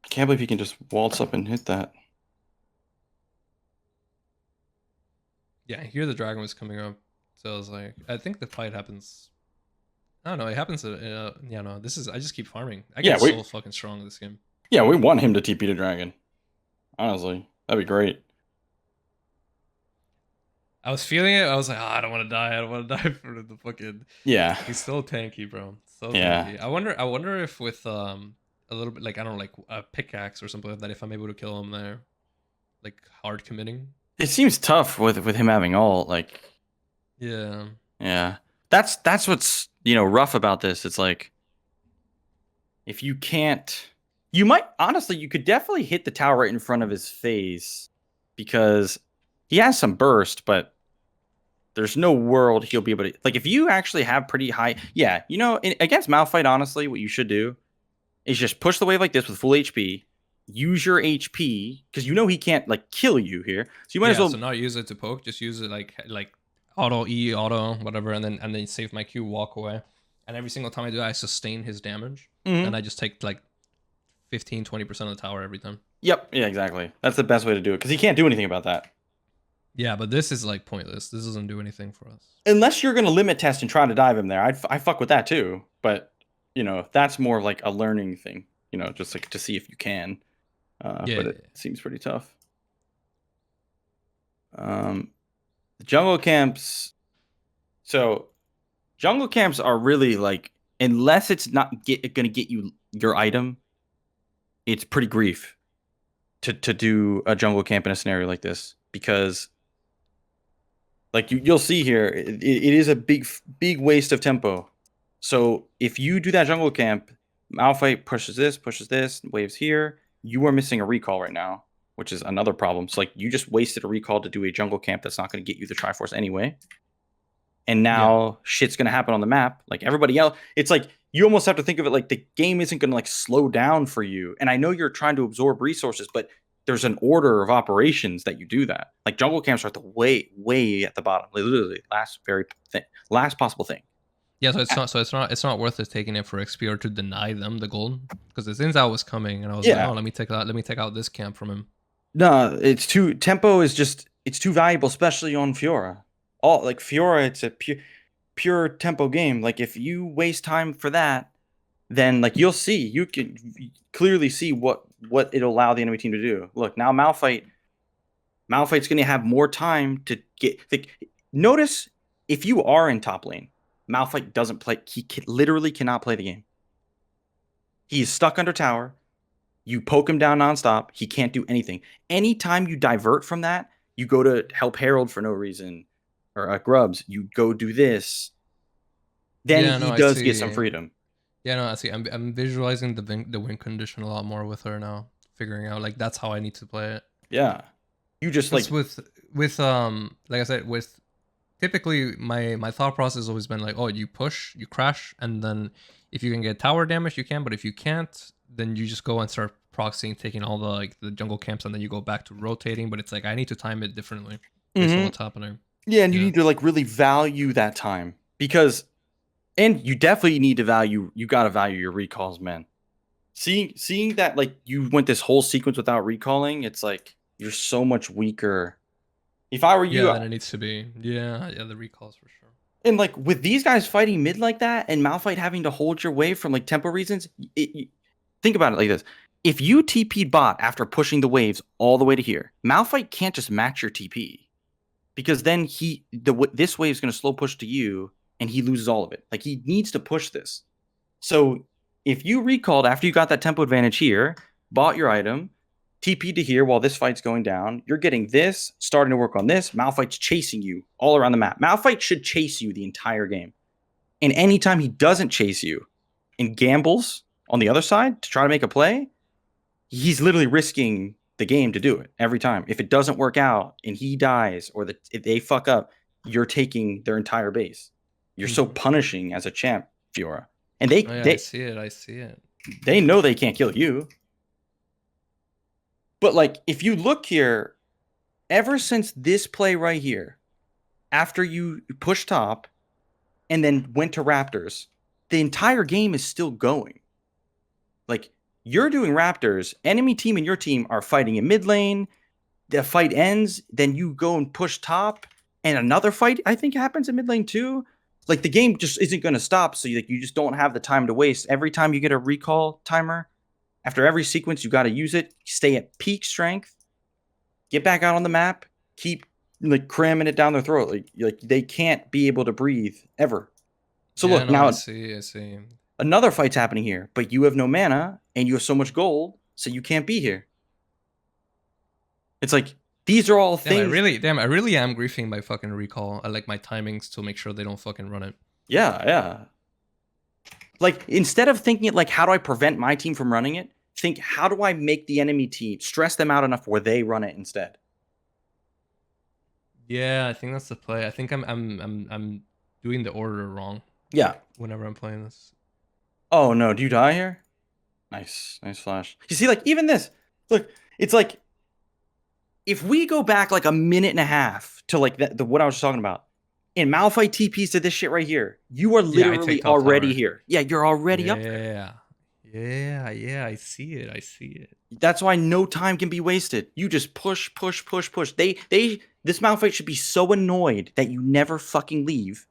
I can't believe he can just waltz up and hit that. Yeah, I hear the dragon was coming up. So I was like, I think the fight happens. I don't know. It happens. Yeah, no. This is. I just keep farming. I get so fucking strong in this game. Yeah, we want him to TP to dragon. Honestly, that'd be great. I was feeling it. I was like, I don't want to die. I don't want to die for the fucking. Yeah. He's so tanky, bro. So tanky. I wonder if with a little bit like I don't know, like a pickaxe or something like that, if I'm able to kill him there, like hard committing. It seems tough with him having ult. Like. Yeah. Yeah. That's what's rough about this. It's like if you can't, you could definitely hit the tower right in front of his face because he has some burst, but there's no world he'll be able to, like, if you actually have pretty high, against Malphite, honestly, what you should do is just push the wave like this with full HP, use your HP, because he can't, like, kill you here. So you might as well. So not use it to poke, just use it like auto E, auto, whatever, and then save my Q, walk away. And every single time I do that, I sustain his damage, and I just take, like, 15-20% of the tower every time. Yep, yeah, exactly. That's the best way to do it, because he can't do anything about that. Yeah, but this is like pointless. This doesn't do anything for us. Unless you're gonna limit test and try to dive him there, I fuck with that too. But you know, that's more like a learning thing. You know, just like to see if you can. Yeah, But it seems pretty tough. The jungle camps. So jungle camps are really like, unless it's not gonna get you your item, it's pretty grief to do a jungle camp in a scenario like this, because like you'll see here, it is a big waste of tempo. So if you do that jungle camp, Malphite pushes this, waves here, you are missing a recall right now, which is another problem. So like you just wasted a recall to do a jungle camp that's not going to get you the Triforce anyway. And now shit's going to happen on the map. Like everybody else, it's like you almost have to think of it like the game isn't going to like slow down for you. And I know you're trying to absorb resources, but there's an order of operations that you do that. Like jungle camps are at the way at the bottom, like literally last possible thing. Yeah, it's not worth it taking it for XP or to deny them the gold, because the Zinzao was coming and I was like, oh, let me take out this camp from him. No, it's too tempo is just it's too valuable, especially on Fiora. All like Fiora, it's a pure tempo game. Like if you waste time for that, then like you can clearly see what it'll allow the enemy team to do. Look, now Malphite's going to have more time to get. Notice if you are in top lane, Malphite doesn't play. He literally cannot play the game. He's stuck under tower. You poke him down nonstop. He can't do anything. Anytime you divert from that, you go to help Herald for no reason, or Grubs. You go do this. Then he does get some freedom. Yeah, no, I see. I'm visualizing the win condition a lot more with her now, figuring out like that's how I need to play it. Yeah, you just like with like I said, with typically my thought process has always been like, oh, you push, you crash, and then if you can get tower damage, you can. But if you can't, then you just go and start proxying, taking all the like the jungle camps, and then you go back to rotating. But it's like I need to time it differently based on what's happening. Yeah, and you need to like really value that time, because, and you definitely need to value. You gotta value your recalls, man. Seeing that like you went this whole sequence without recalling, it's like you're so much weaker. If I were you, then it needs to be the recalls for sure. And like with these guys fighting mid like that, and Malphite having to hold your wave from like tempo reasons, think about it like this: if you TP'd bot after pushing the waves all the way to here, Malphite can't just match your TP, because then this wave is going to slow push to you, and he loses all of it. Like he needs to push this. So if you recalled after you got that tempo advantage here, bought your item, TP to here while this fight's going down, you're getting this, starting to work on this. Malphite's chasing you all around the map. Malphite should chase you the entire game. And anytime he doesn't chase you and gambles on the other side to try to make a play, he's literally risking the game to do it every time. If it doesn't work out and he dies, or if they fuck up, you're taking their entire base. You're so punishing as a champ, Fiora. And they I see it. They know they can't kill you. But like, if you look here, ever since this play right here, after you push top and then went to Raptors, the entire game is still going. Like, you're doing Raptors, enemy team and your team are fighting in mid lane. The fight ends, then you go and push top, and another fight, I think, happens in mid lane too. Like, the game just isn't going to stop, so you just don't have the time to waste. Every time you get a recall timer, after every sequence, you got to use it. Stay at peak strength. Get back out on the map. Keep like cramming it down their throat. Like they can't be able to breathe ever. So look, now I see. Another fight's happening here, but you have no mana and you have so much gold, so you can't be here. It's like these are all things. I really am griefing my fucking recall. I like my timings to make sure they don't fucking run it. Yeah. Like, instead of thinking it like, how do I prevent my team from running it? Think, how do I make the enemy team stress them out enough where they run it instead? Yeah, I think that's the play. I think I'm doing the order wrong. Yeah. Whenever I'm playing this. Oh no, do you die here? Nice flash. You see, like, even this. Look, it's like if we go back like a minute and a half to like what I was talking about. And Malphite TPs to this shit right here. You are literally already here. Yeah, you're already up there. Yeah, I see it. That's why no time can be wasted. You just push. They This Malphite should be so annoyed that you never fucking leave,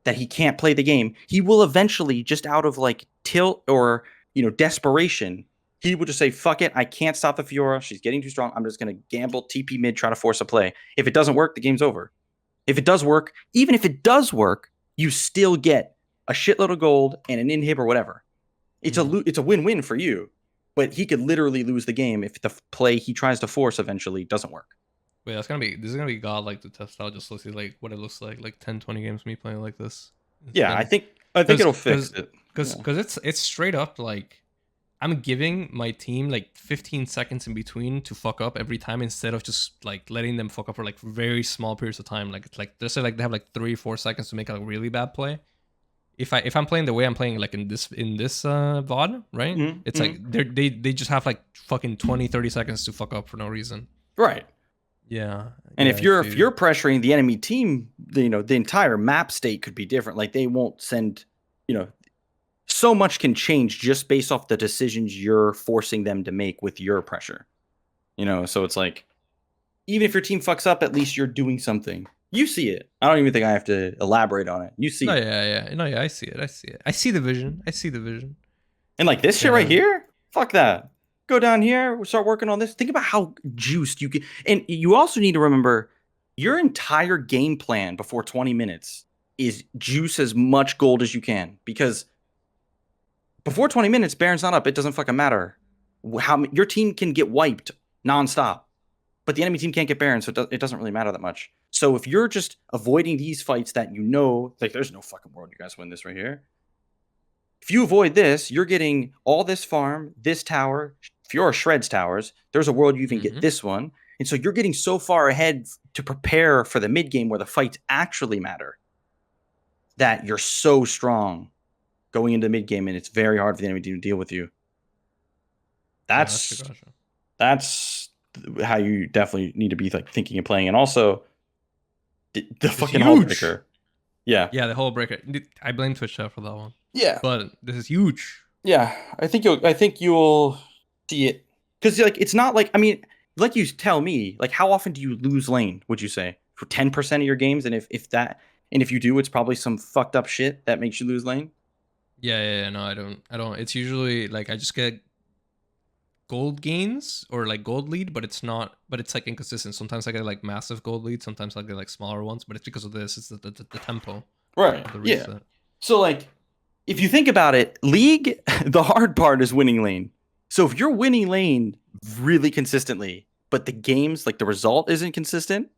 that he can't play the game. He will eventually, just out of like tilt or, you know, desperation, he will just say, fuck it, I can't stop the Fiora. She's getting too strong. I'm just going to gamble TP mid, try to force a play. If it doesn't work, the game's over. If it does work, even if it does work, you still get a shitload of gold and an inhib or whatever. It's a win-win for you. But he could literally lose the game if the play he tries to force eventually doesn't work. Wait, this is gonna be godlike to test out, just to see like what it looks like 10, 20 games of me playing like this. I think it'll fix it. Because it's straight up like I'm giving my team like 15 seconds in between to fuck up every time, instead of just like letting them fuck up for like very small periods of time. Like let's say like they have like 3-4 seconds to make a really bad play. If I'm playing the way I'm playing, like in this VOD, right? It's like they just have like fucking 20-30 seconds to fuck up for no reason. Right. Yeah. And if you're pressuring the enemy team, you know, the entire map state could be different. Like they won't send, you know, so much can change just based off the decisions you're forcing them to make with your pressure. You know, so it's like, even if your team fucks up, at least you're doing something. You see it. I don't even think I have to elaborate on it. You see it. I see it. I see the vision. And like this shit right here, fuck that. Go down here, we'll start working on this. Think about how juiced you get. And you also need to remember, your entire game plan before 20 minutes is juice as much gold as you can. Because before 20 minutes, Baron's not up. It doesn't fucking matter. How your team can get wiped nonstop, but the enemy team can't get Baron, so it doesn't really matter that much. So if you're just avoiding these fights that you know, like there's no fucking world you guys win this right here. If you avoid this, you're getting all this farm, this tower. Fiora shreds towers. There's a world you even get this one. And so you're getting so far ahead to prepare for the mid game where the fights actually matter, that you're so strong going into the mid game, and it's very hard for the enemy team to deal with you. That's how you definitely need to be like thinking and playing. And also the fucking hull breaker. Yeah, the whole breaker. I blame Twitch chat for that one. Yeah, but this is huge. Yeah, I think you'll see it, because like it's not like, I mean, like you tell me, like how often do you lose lane? Would you say for 10% of your games? And if you do, it's probably some fucked up shit that makes you lose lane. Yeah. No, I don't. It's usually like I just get gold gains or like gold lead, but it's like inconsistent. Sometimes I get like massive gold lead, sometimes I get like smaller ones, but it's because of this. It's the tempo. Right. Yeah. So like, if you think about it, League, the hard part is winning lane. So if you're winning lane really consistently, but the games, like the result isn't consistent,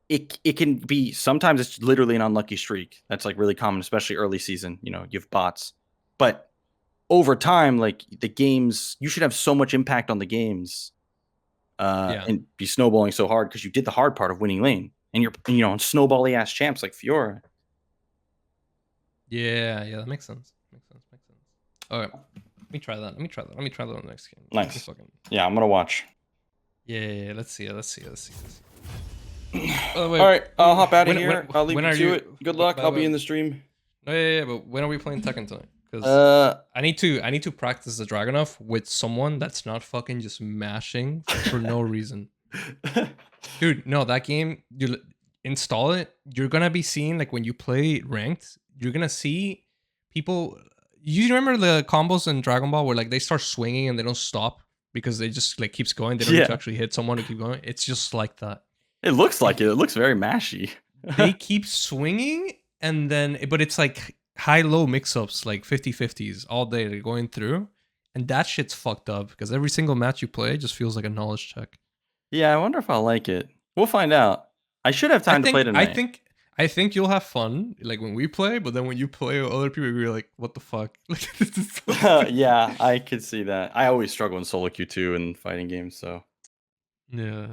it can be, sometimes it's literally an unlucky streak. That's like really common, especially early season. You know, you have bots. But over time, like the games, you should have so much impact on the games and be snowballing so hard because you did the hard part of winning lane. And you're, you know, snowbally ass champs like Fiora. Yeah, that makes sense. All right, let me try that. Let me try that on the next game. Nice. Yeah, I'm gonna watch. Yeah. Let's see. All right, I'll hop out of here. I'll leave you to it. Good luck. I'll be in the stream. Yeah. But when are we playing Tekken tonight? Because I need to practice the Dragunov with someone that's not fucking just mashing for no reason. Dude, no, that game, you install it. You're gonna be seeing, like when you play ranked, you're gonna see people. You remember the combos in Dragon Ball where like they start swinging and they don't stop because they just like keeps going. They don't need to actually hit someone to keep going. It's just like that. It looks like it. It looks very mashy. They keep swinging and then, but it's like high-low mix-ups, like 50-50s all day. They're going through, and that shit's fucked up because every single match you play just feels like a knowledge check. Yeah, I wonder if I'll like it. We'll find out. I should have time to play tonight. I think you'll have fun, like when we play, but then when you play with other people, you're like, what the fuck? Yeah, I could see that. I always struggle in solo Q2 and fighting games, so. Yeah.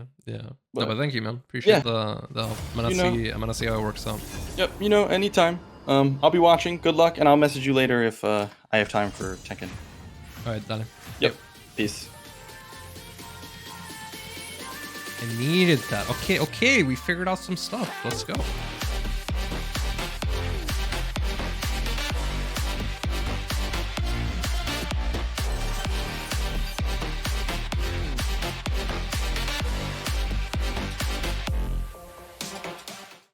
But thank you, man. Appreciate the help. I'm gonna see how it works out. Yep, anytime. I'll be watching. Good luck, and I'll message you later if I have time for Tekken. All right, done. Yep. Peace. I needed that. Okay, we figured out some stuff. Let's go.